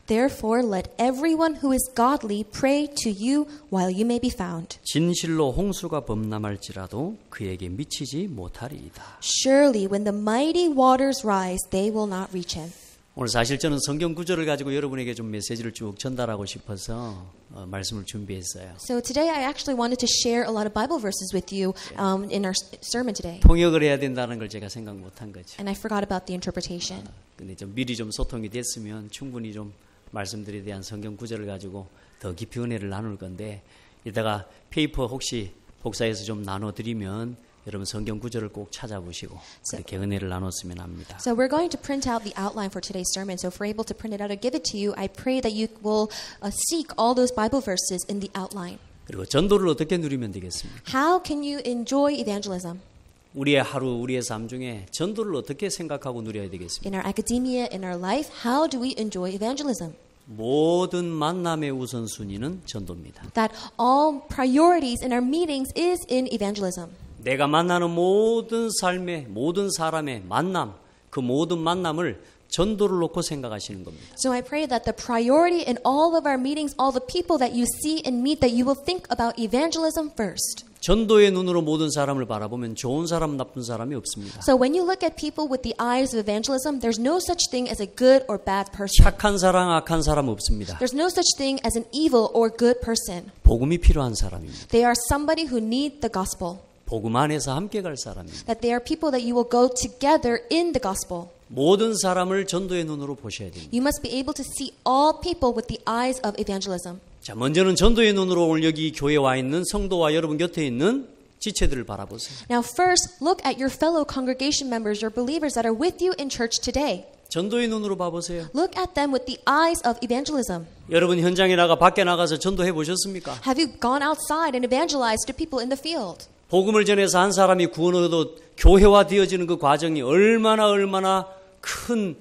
Therefore let everyone who is godly pray to you while you may be found. 진실로 홍수가 범람할지라도 그에게 미치지 못하리이다. Surely when the mighty waters rise, they will not reach him. 오늘 사실 저는 성경 구절을 가지고 여러분에게 좀 메시지를 쭉 전달하고 싶어서 말씀을 준비했어요. So today I actually wanted to share a lot of Bible verses with you in our sermon today. 통역을 해야 된다는 걸 제가 생각 못한 거죠. And I forgot about the interpretation. 근데 좀 미리 좀 소통이 됐으면 충분히 좀 말씀들에 대한 성경 구절을 가지고 더 깊이 은혜를 나눌 건데 이따가 페이퍼 혹시 복사해서 좀 나눠드리면 여러분 성경 구절을 꼭 찾아보시고 그렇게 은혜를 나눴으면 합니다. So we're going to print out the outline for today's sermon. So if we're able to print it out or give it to you, I pray that you will seek all those Bible verses in the outline. 그리고 전도를 어떻게 누리면 되겠습니까? How can you enjoy evangelism? 우리의 하루, 우리의 삶 중에 전도를 어떻게 생각하고 누려야 되겠습니까? In our academia, in our life, how do we enjoy evangelism? 모든 만남의 우선순위는 전도입니다. That all priorities in our meetings is in evangelism. 내가 만나는 모든 삶의 모든 사람의 만남, 그 모든 만남을 전도를 놓고 생각하시는 겁니다. So I pray that the priority in all of our meetings, all the people that you see and meet, that you will think about evangelism first. 전도의 눈으로 모든 사람을 바라보면 좋은 사람, 나쁜 사람이 없습니다. So when you look at people with the eyes of evangelism, there's no such thing as a good or bad person. 착한 사람, 악한 사람 없습니다. There's no such thing as an evil or good person. 복음이 필요한 사람입니다. They are somebody who need the gospel. 복음 안에서 함께 갈 사람입니다. That they are people that you will go together in the gospel. 모든 사람을 전도의 눈으로 보셔야 됩니다. You must be able to see all people with the eyes of evangelism. 자, 먼저는 전도의 눈으로 오늘 여기 교회에 와 있는 성도와 여러분 곁에 있는 지체들을 바라보세요. Now first, look at your fellow congregation members or believers that are with you in church today. 전도의 눈으로 봐보세요. Look at them with the eyes of evangelism. 여러분 현장에 밖에 나가서 전도해 보셨습니까? Have you gone outside and evangelized to people in the field? 복음을 전해서 한 사람이 구원을 얻어 교회화 되어지는 그 과정이 얼마나 큰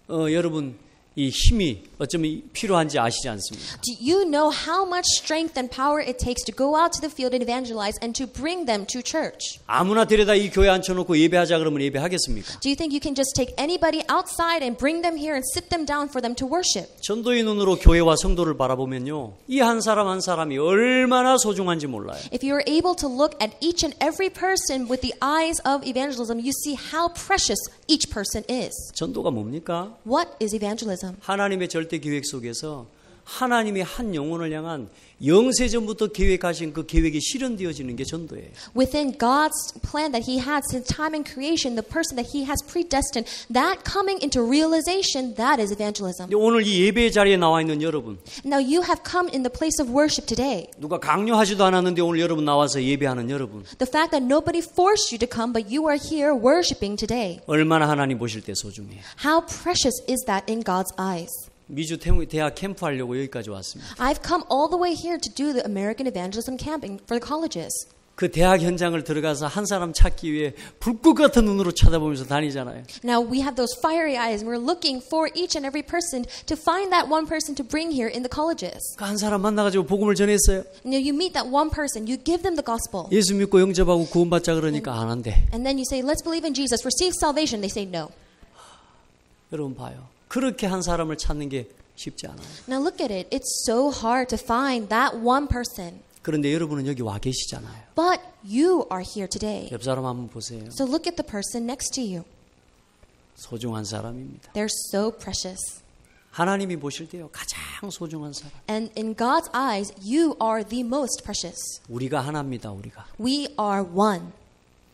여러분 이 힘이 어쩌면 필요한지 아시지 않습니까? Do you know how much strength and power it takes to go out to the field and evangelize and to bring them to church? 아무나 데려다 이 교회 앉혀놓고 예배하자 그러면 예배하겠습니까? Do you think you can just take anybody outside and bring them here and sit them down for them to worship? 전도의 눈으로 교회와 성도를 바라보면요, 이 한 사람 한 사람이 얼마나 소중한지 몰라요. If you are able to look at each and every person with the eyes of evangelism, you see how precious each person is. 전도가 뭡니까? What is evangelism? 하나님의 절대 계획 속에서 하나님의 한 영혼을 향한 영세전부터 계획하신 그 계획이 실현되어지는 게 전도예요. Within God's plan that He had since time in creation, the person that He has predestined, that coming into realization, that is evangelism. 오늘 이 예배 자리에 나와 있는 여러분, Now you have come in the place of worship today. 누가 강요하지도 않았는데 오늘 여러분 나와서 예배하는 여러분, The fact that nobody forced you to come, but you are here worshiping today. 얼마나 하나님 보실 때 소중해요. How precious is that in God's eyes? 미주 대학 캠프 하려고 여기까지 왔습니다. I've come all the way here to do the American evangelism camping for the colleges. 그 대학 현장을 들어가서 한 사람 찾기 위해 불꽃 같은 눈으로 쳐다보면서 다니잖아요. Now we have those fiery eyes and we're looking for each and every person to find that one person to bring here in the colleges. 그 한 사람 만나가지고 복음을 전했어요. Now you meet that one person, you give them the gospel. 예수 믿고 영접하고 구원받자 그러니까 안 한대. And then you say, let's believe in Jesus, receive salvation. They say no. 여러분 봐요. 그렇게 한 사람을 찾는 게 쉽지 않아요. Now look at it. It's so hard to find that one person. 그런데 여러분은 여기 와 계시잖아요. But you are here today. 옆 사람 한번 보세요. So look at the person next to you. 소중한 사람입니다. They're so precious. 하나님이 보실 때요 가장 소중한 사람. And in God's eyes, you are the most precious. 우리가 하나입니다. 우리가. We are one.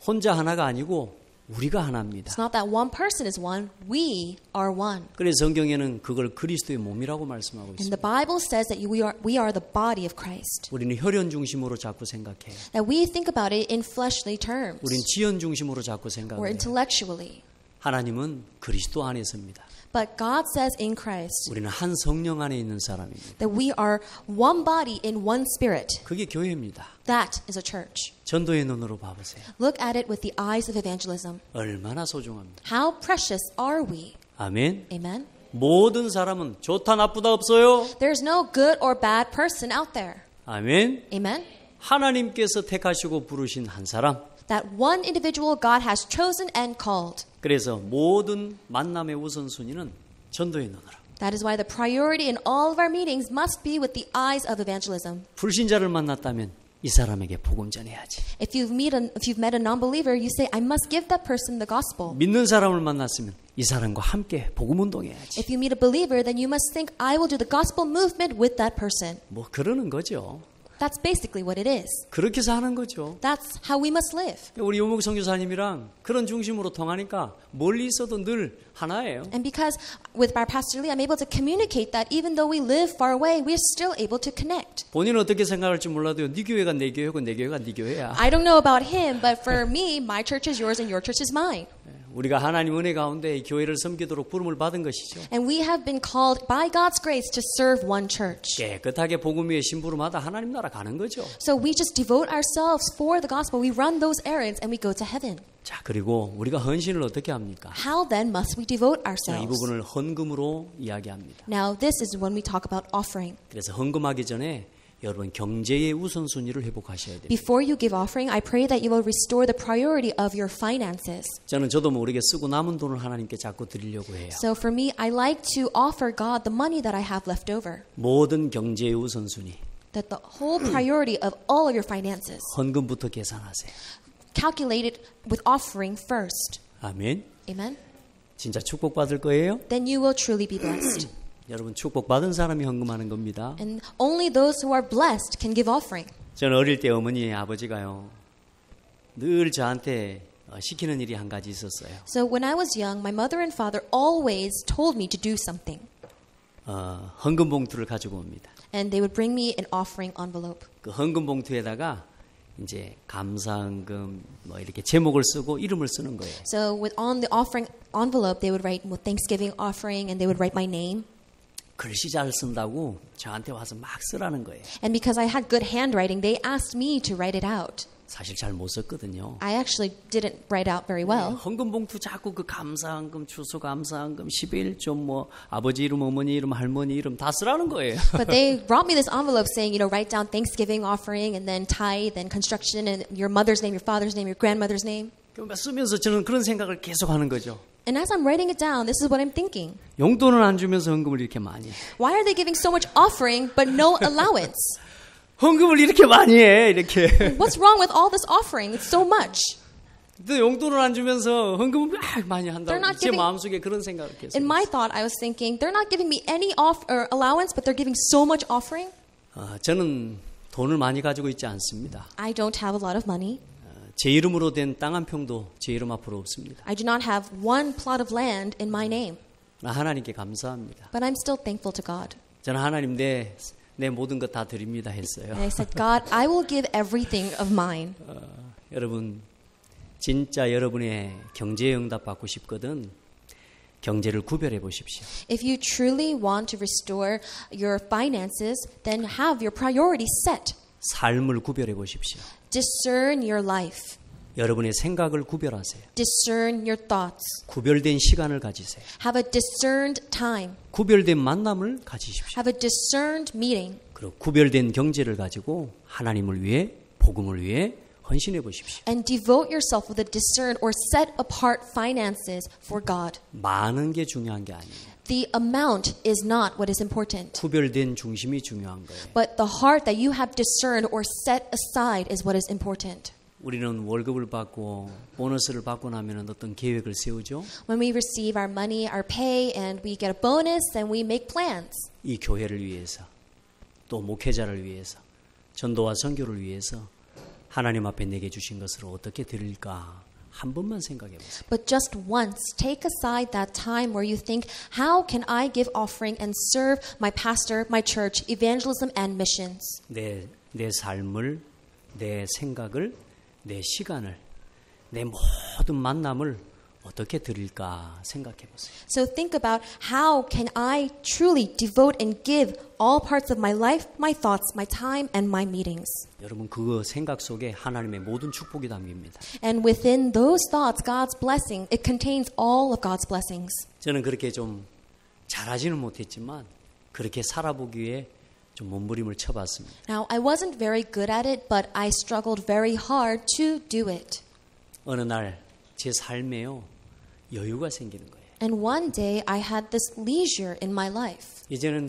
혼자 하나가 아니고 우리가 하나입니다. It's not that one person is one. We are one. 그래서 성경에는 그걸 그리스도의 몸이라고 말씀하고 And 있습니다. the Bible says that we are the body of Christ. 우리는 혈연 중심으로 자꾸 생각해요. That we think about it in fleshly terms 우리는 지연 중심으로 자꾸 or 생각해요. intellectually. 하나님은 그리스도 안에서입니다. But God says in Christ 우리는 한 성령 안에 있는 사람입니다. that we are one body in one spirit. 그게 교회입니다. That is a church. 전도의 눈으로 봐보세요. Look at it with the eyes of evangelism. 얼마나 소중합니다. How precious are we? 아멘. Amen. 모든 사람은 좋다 나쁘다 없어요. There's no good or bad person out there. 아멘. Amen. 하나님께서 택하시고 부르신 한 사람. That one individual God has chosen and called. 그래서 모든 만남의 우선순위는 전도의 눈으로. That is why the priority in all of our meetings must be with the eyes of evangelism. 불신자를 만났다면 이 사람에게 복음 전해야지. If you've met a non-believer, you say, I must give that person the gospel. 믿는 사람을 만났으면 이 사람과 함께 복음 운동해야지. If you meet a believer, then you must think, I will do the gospel movement with that person. 뭐 그러는 거죠. That's basically what it is. 그렇게 해서 하는 거죠. That's how we must live. 우리 요목 선교사님이랑 그런 중심으로 통하니까 멀리 있어도 늘 하나예요. And because with our Pastor Lee, I'm able to communicate that even though we live far away, we're still able to connect. 본인은 어떻게 생각할지 몰라도요. 네 교회가 내 교회고 내 교회가 네 교회야. I don't know about him, but for me, my church is yours and your church is mine. 우리가 하나님 은혜 가운데 이 교회를 섬기도록 부름을 받은 것이죠. And we have been called by God's grace to serve one church. 깨끗하게 복음 위에 심부름하다 하나님 나라 가는 거죠. So we just devote ourselves for the gospel. We run those errands and we go to heaven. 자, 그리고 우리가 헌신을 어떻게 합니까? How then must we devote 자, 이 ourselves? 부분을 헌금으로 이야기합니다. Now this is when we talk about offering. 그래서 헌금하기 전에 여러분 경제의 우선순위를 회복하셔야 됩니다. Before you give offering, I pray that you will restore the priority of your finances. 저도 모르게 쓰고 남은 돈을 하나님께 자꾸 드리려고 해요. So for me, I like to offer God the money that I have left over. 모든 경제의 우선순위 That the whole priority of all of your finances, 헌금부터 계산하세요. calculate it with offering first. 아멘. Amen? 진짜 축복받을 거예요? Then you will truly be blessed. 여러분 축복받은 사람이 헌금하는 겁니다. And only those who are blessed can give offering. 저는 어릴 때 어머니 아버지가요. 늘 저한테 시키는 일이 한 가지 있었어요. So when I was young, my mother and father always told me to do something. 헌금 봉투를 가지고 옵니다. And they would bring me an offering envelope. 그 헌금 봉투에다가 이제 감사헌금 뭐 이렇게 제목을 쓰고 이름을 쓰는 거예요. So on the offering envelope, they would write Thanksgiving offering and they would write my name. 글씨 잘 쓴다고 저한테 와서 막 쓰라는 거예요. And because I had good handwriting, they asked me to write it out. 사실 잘 못 썼거든요. I actually didn't write out very well. 헌금 봉투 자꾸 그 감사헌금, 추수감사헌금, 11조 뭐 아버지 이름, 어머니 이름, 할머니 이름 다 쓰라는 거예요. But they brought me this envelope saying, write down Thanksgiving offering and then tithe and construction and your mother's name, your father's name, your grandmother's name. 쓰면서 저는 그런 생각을 계속 하는 거죠. And as I'm writing it down, this is what I'm thinking. 용돈을 안 주면서 헌금을 이렇게 많이 해. Why are they giving so much offering but no allowance? 헌금을 이렇게 많이 해. 이렇게. What's wrong with all this offering? It's so much. 또 용돈을 안 주면서 헌금을 많이 한다고. They're not 제 giving- 마음속에 그런 생각을 했어요. In my thought, I was thinking, they're not giving me any allowance, but they're giving so much offering. 저는 돈을 많이 가지고 있지 않습니다. I don't have a lot of money. 제 이름으로 된 땅 한 평도 제 이름 앞으로 없습니다. I do not have one plot of land in my name. 하나님께 감사합니다. But I'm still thankful to God. 저는 하나님 내 모든 것 다 드립니다 And 했어요. I said, God, I will give everything of mine. 여러분 진짜 여러분의 경제에 응답 받고 싶거든 경제를 구별해 보십시오. If you truly want to restore your finances, then have your priorities set. 삶을 구별해 보십시오. Discern your life. 여러분의 생각을 구별하세요. Discern your thoughts. 구별된 시간을 가지세요. Have a discerned time. 구별된 만남을 가지십시오. Have a discerned meeting. 그리고 구별된 경제를 가지고 하나님을 위해 복음을 위해 헌신해 보십시오. And devote yourself with a discerned or set apart finances for God. 많은 게 중요한 게 아니에요. The amount is not what is important, 구별된 중심이 중요한 거예요. but the heart that you have discerned or set aside is what is important. 우리는 월급을 받고 보너스를 받고 나면 어떤 계획을 세우죠. When we receive our money, our pay, and we get a bonus, then we make plans. 이 교회를 위해서 또 목회자를 위해서 전도와 선교를 위해서 하나님 앞에 내게 주신 것을 어떻게 드릴까 한 번만 생각해 보세요. But just once, take aside that time where you think, how can I give offering and serve my pastor, my church, evangelism and missions? 내 삶을, 내 생각을, 내 시간을, 내 모든 만남을 어떻게 드릴까 생각해 보세요. So think about, how can I truly devote and give all parts of my life, my thoughts, my time, and my meetings? 여러분 그 생각 속에 하나님의 모든 축복이 담깁니다. And within those thoughts, God's blessing, it contains all of God's blessings. 저는 그렇게 좀 잘하지는 못했지만 그렇게 살아보기 위해 좀 몸부림을 쳐봤습니다. Now, I wasn't very good at it, but I struggled very hard to do it. 어느 날 제 삶에요 여유가 생기는 거예요. And one day, I had this leisure in my life. 이제는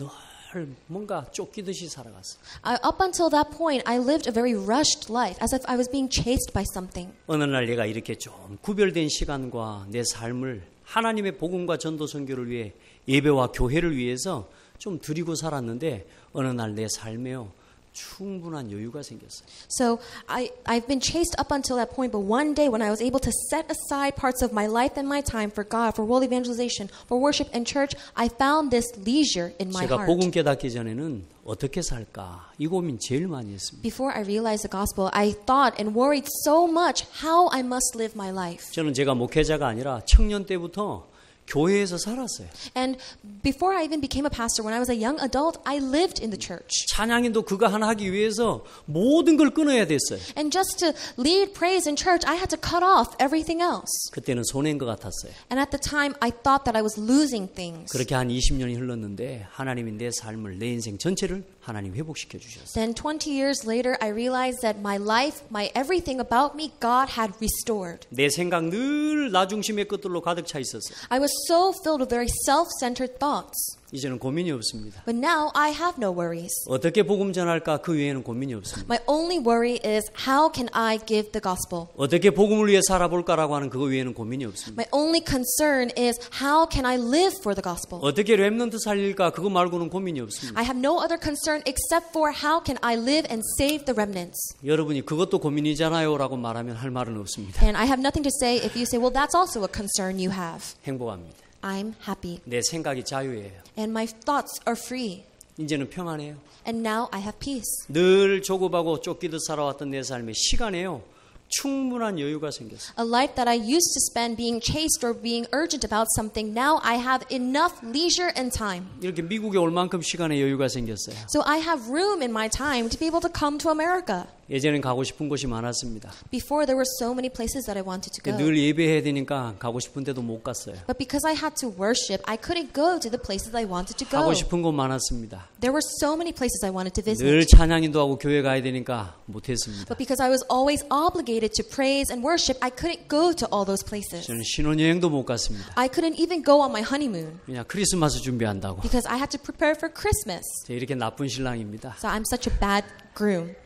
늘 뭔가 쫓기듯이 살아갔어요. Up until that point, I lived a very rushed life, as if I was being chased by something. 어느 날 내가 이렇게 좀 구별된 시간과 내 삶을 하나님의 복음과 전도 선교를 위해 예배와 교회를 위해서 좀 드리고 살았는데 어느 날 내 삶에요 충분한 여유가 생겼어요. So I've been chased up until that point, but one day when I was able to set aside parts of my life and my time for God, for world evangelization, for worship and church, I found this leisure in my 제가 heart. 복음 깨닫기 전에는 어떻게 살까 이 고민 제일 많이 했습니다. Before I realized the gospel, I thought and worried so much how I must live my life. 저는 제가 목회자가 아니라 청년 때부터 교회에서 살았어요. And before I even became a pastor, when I was a young adult, I lived in the church. 찬양인도 그거 하나 하기 위해서 모든 걸 끊어야 됐어요. And just to lead praise in church, I had to cut off everything else. 그때는 손해인 것 같았어요. And at the time, I thought that I was losing things. 그렇게 한 20년이 흘렀는데 하나님이 내 삶을 내 인생 전체를 하나님 회복시켜 주셨어요. Then 20 years later, I realized that my life, my everything about me, God had restored. 내 생각 늘 나 중심의 것들로 가득 차 있었어요. I was so filled with very self-centered thoughts. 이제는 고민이 없습니다. But now I have no worries. 어떻게 복음 전할까 그 외에는 고민이 없습니다. My only worry is, how can I give the gospel? 어떻게 복음을 위해 살아볼까라고 하는 그거 외에는 고민이 없습니다. My only concern is, how can I live for the gospel? 어떻게 렘넌트 살릴까 그거 말고는 고민이 없습니다. I have no other concern except for, how can I live and save the remnants? 여러분이 그것도 고민이잖아요 라고 말하면 할 말은 없습니다. And I have nothing to say if you say, well, that's also a concern you have. 행복합니다. I'm happy. 내 생각이 자유예요. And my thoughts are free. 이제는 평안해요. And now I have peace. 늘 조급하고 쫓기듯 살아왔던 내 삶에 시간에요. 충분한 여유가 생겼어요. A life that I used to spend being chased or being urgent about something, now I have enough leisure and time. 이렇게 미국에 올 만큼 시간에 여유가 생겼어요. So I have room in my time to be able to come to America. 예전엔 가고 싶은 곳이 많았습니다. Before there were so many places that I wanted to go. 늘 예배해야 되니까 가고 싶은 데도 못 갔어요. But because I had to worship, I couldn't go to the places I wanted to go. 가고 싶은 곳 많았습니다. There were so many places I wanted to visit. 늘 찬양인도 하고 교회 가야 되니까 못했습니다. But because I was always obligated to praise and worship, I couldn't go to all those places. 저는 신혼여행도 못 갔습니다. I couldn't even go on my honeymoon 그냥 크리스마스 준비한다고. because I had to prepare for Christmas. 이렇게 나쁜 신랑입니다. So I'm such a bad groom.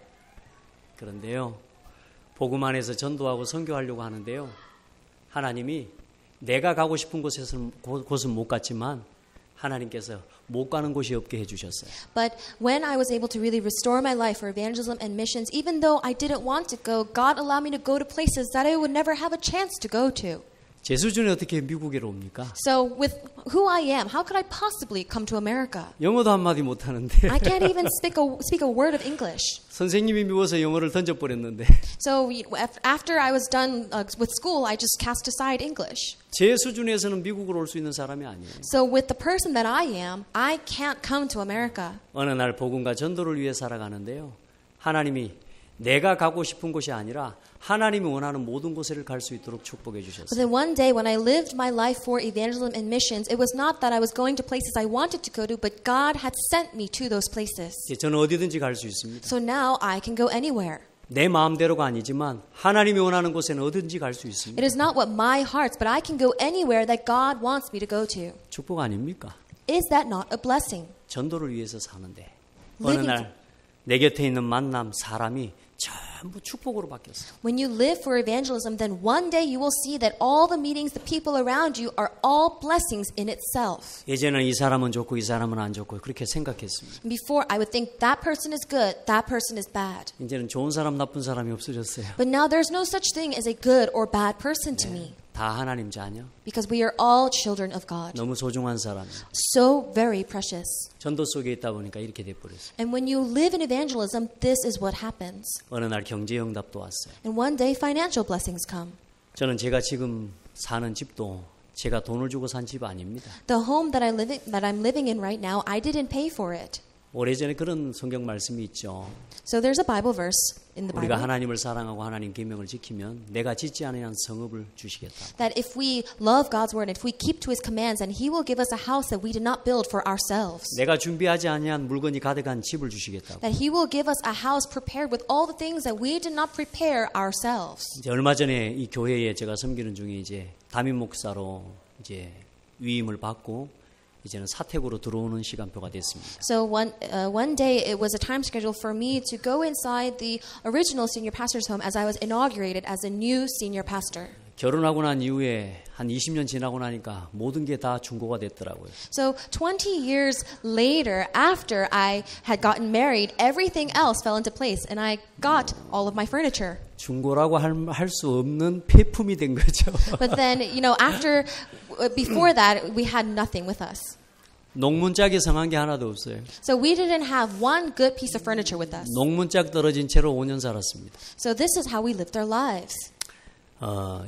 그런데요, 복음 안에서 전도하고 선교하려고 하는데요. 하나님이 내가 가고 싶은 곳은 못 갔지만 하나님께서 못 가는 곳이 없게 해주셨어요. But when I was able to really restore my life for evangelism and missions, even though I didn't want to go, God allowed me to go to places that I would never have a chance to go to. 제 수준에 어떻게 미국에로 옵니까? So with who I am, how could I possibly come to America? 영어도 한마디 못하는데 I can't even speak a word of English. 선생님이 미워서 영어를 던져버렸는데 So after I was done with school, I just cast aside English. 제 수준에서는 미국으로 올 수 있는 사람이 아니에요. So with the person that I am, I can't come to America. 어느 날 복음과 전도를 위해 살아가는데요. 하나님이 내가 가고 싶은 곳이 아니라 하나님이 원하는 모든 곳을 갈 수 있도록 축복해 But 주셨어요. then one day when I lived my life for evangelism and missions, it was not that I was going to places I wanted to go to, but God had sent me to those places. 저는 어디든지 갈 수 있습니다. So now I can go anywhere. 내 마음대로가 아니지만 하나님이 원하는 곳에는 어디든지 갈 수 있습니다. It is not what my hearts, but I can go anywhere that God wants me to go to. 축복 아닙니까? Is that not a blessing? 전도를 위해서 사는데 어느 날 내 곁에 있는 만남 사람이 전부 축복으로 바뀌었어요. When you live for evangelism, then one day you will see that all the meetings, the people around you are all blessings in itself. 예전에는 이 사람은 좋고 이 사람은 안 좋고 그렇게 생각했습니다. Before, I would think that person is good, that person is bad. 이제는 좋은 사람 나쁜 사람이 없어졌어요. But now there's no such thing as a good or bad person to me. 다 하나님 자녀. Because we are all children of God. 너무 소중한 사람이에요. So very precious. 전도 속에 있다 보니까 이렇게 돼버렸어요. And when you live in evangelism, this is what happens. 어느 날 경제 응답도 왔어요. And one day financial blessings come. 저는 제가 지금 사는 집도 제가 돈을 주고 산 집 아닙니다. The home that I'm living in right now, I didn't pay for it. 오래전에 그런 성경 말씀이 있죠. So there's a Bible verse in the 우리가 Bible 하나님을 사랑하고 하나님 계명을 지키면 내가 짓지 않은 성읍을 주시겠다. that if we love God's word, if we keep to His commands, then He will give us a house that we did not build for ourselves. 내가 준비하지 아니한 물건이 가득한 집을 주시겠다고. That He will give us a house prepared with all the things that we did not prepare ourselves. 이제 얼마 전에 이 교회에 제가 섬기는 중에 이제 담임 목사로 이제 위임을 받고 이제는 사택으로 들어오는 시간표가 됐습니다. So one day it was a time schedule for me to go inside the original senior pastor's home as I was inaugurated as a new senior pastor. 결혼하고 난 이후에 한 20년 지나고 나니까 모든 게 다 중고가 됐더라고요. So 20 years later, after I had gotten married, everything else fell into place and I got all of my furniture. 중고라고 할 수 없는 폐품이 된 거죠. But then, before that, we had nothing with us. 농문짝이 성한 게 하나도 없어요. So we didn't have one good piece of furniture with us. 농문짝 떨어진 채로 5년 살았습니다. So this is how we lived our lives.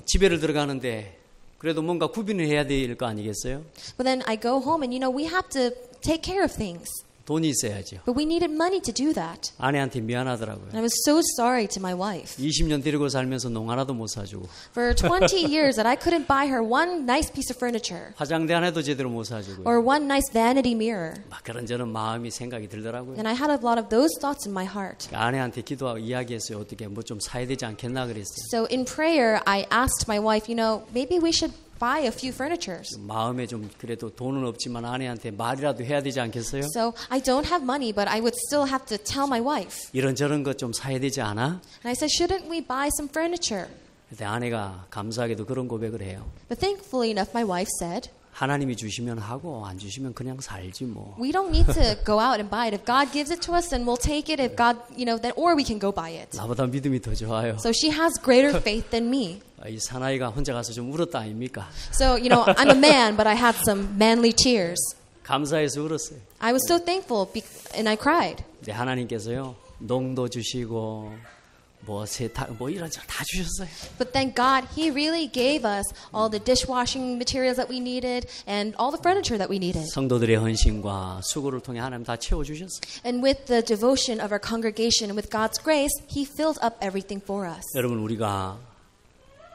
집에를 들어가는데 그래도 뭔가 구비는 해야 될 거 아니겠어요? But then I go home and, we have to take care of things. 돈이 있어야죠. But we needed money to do that. 아내한테 미안하더라고요. And I was so sorry to my wife. 20년 데리고 살면서 농 하나도 못 사주고 For 20 years that I couldn't buy her one nice piece of furniture. 화장대 하나도 제대로 못 사주고 Or one nice vanity mirror. 막 그런저런 마음이 생각이 들더라고요. And I had a lot of those thoughts in my heart. 아내한테 기도하고 이야기했어요. 어떻게 뭐 좀 사야 되지 않겠나 그랬어요. So in prayer, I asked my wife, maybe we should buy a few furnitures. 마음에 좀 그래도 돈은 없지만 아내한테 말이라도 해야 되지 않겠어요? So I don't have money, but I would still have to tell my wife. 이런저런 것 좀 사야 되지 않아? And I said, shouldn't we buy some furniture? 근데 아내가 감사하게도 그런 고백을 해요. But thankfully enough, my wife said, 하나님이 주시면 하고 안 주시면 그냥 살지 뭐. we don't need to go out and buy it. If God gives it to us, then we'll take it. If God, then or we can go buy it. 나보다 믿음이 더 좋아요. So she has greater faith than me. 이 사나이가 혼자 가서 좀 울었다 아닙니까? So, I'm a man, but I had some manly tears. 감사해서 울었어요. I was so thankful and I cried. 근데 하나님께서요. 농도 주시고 뭐 세탁 뭐 이런저런 다 주셨어요. But thank God, He really gave us all the dishwashing materials that we needed and all the furniture that we needed. 성도들의 헌신과 수고를 통해 하나님 다 채워주셨어요. And with the devotion of our congregation and with God's grace, He filled up everything for us. 여러분 우리가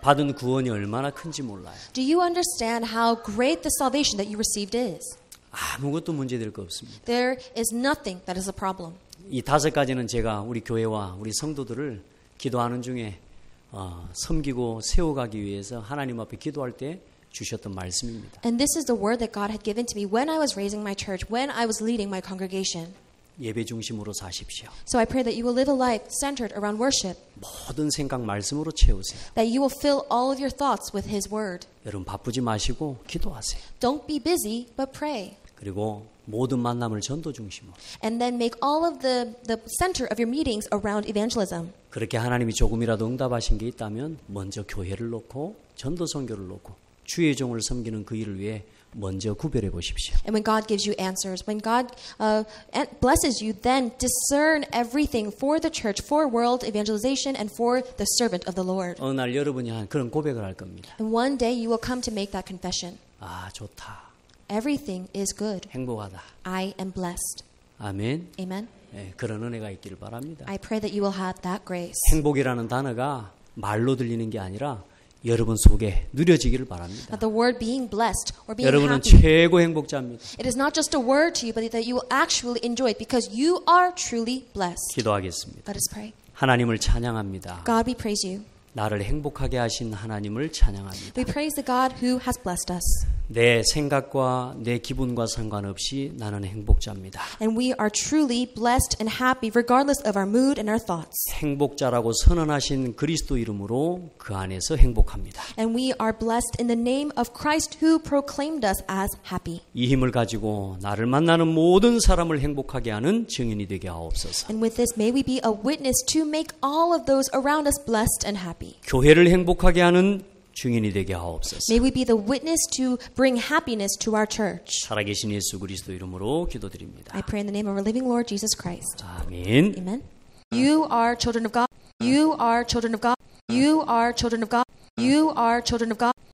받은 구원이 얼마나 큰지 몰라요. Do you understand how great the salvation that you received is? 아무것도 문제될 거 없습니다. There is nothing that is a problem. 이 5가지는 제가 우리 교회와 우리 성도들을 기도하는 중에 섬기고 세워가기 위해서 하나님 앞에 기도할 때 주셨던 말씀입니다. And this is the word that God had given to me when I was raising my church, when I was leading my congregation. 예배 중심으로 사십시오. So I pray that you will live a life centered around worship, 모든 생각 말씀으로 채우세요. that you will fill all of your thoughts with His Word. 여러분 바쁘지 마시고 기도하세요. Don't be busy, but pray. 그리고 모든 만남을 전도 중심으로. And then make all of the center of your meetings around evangelism. 그렇게 하나님이 조금이라도 응답하신 게 있다면 먼저 교회를 놓고 전도 선교를 놓고 주의 종을 섬기는 그 일을 위해 먼저 구별해 보십시오. And when God gives you answers, when God blesses you, then discern everything for the church, for world evangelization, and for the servant of the Lord. 어느 날 여러분이 한 그런 고백을 할 겁니다. And one day you will come to make that confession. 아, 좋다. Everything is good. 행복하다. I am blessed. 아멘. Amen. 네, 그런 은혜가 있기를 바랍니다. I pray that you will have that grace. 행복이라는 단어가 말로 들리는 게 아니라 여러분 속에 누려지기를 바랍니다. That the word being blessed or being 여러분은 happy, 최고 행복자입니다. it is not just a word to you, but that you will actually enjoy it because you are truly blessed. 기도하겠습니다. Let us pray. 하나님을 찬양합니다. God, we praise you. 나를 행복하게 하신 하나님을 찬양합니다. We praise the God who has blessed us. 내 생각과 내 기분과 상관없이 나는 행복자입니다. And we are truly blessed and happy regardless of our mood and our thoughts. 행복자라고 선언하신 그리스도 이름으로 그 안에서 행복합니다. And we are blessed in the name of Christ who proclaimed us as happy. 이 힘을 가지고 나를 만나는 모든 사람을 행복하게 하는 증인이 되게 하옵소서. And with this, may we be a witness to make all of those around us blessed and happy. 교회를 행복하게 하는 증인이 되게 하옵소서. May we be the witness to bring happiness to our church. 살아계신 예수 그리스도 이름으로 기도드립니다. I pray in the name of our living Lord Jesus Christ. 아멘. Amen. You are children of God. You are children of God. You are children of God. You are children of God.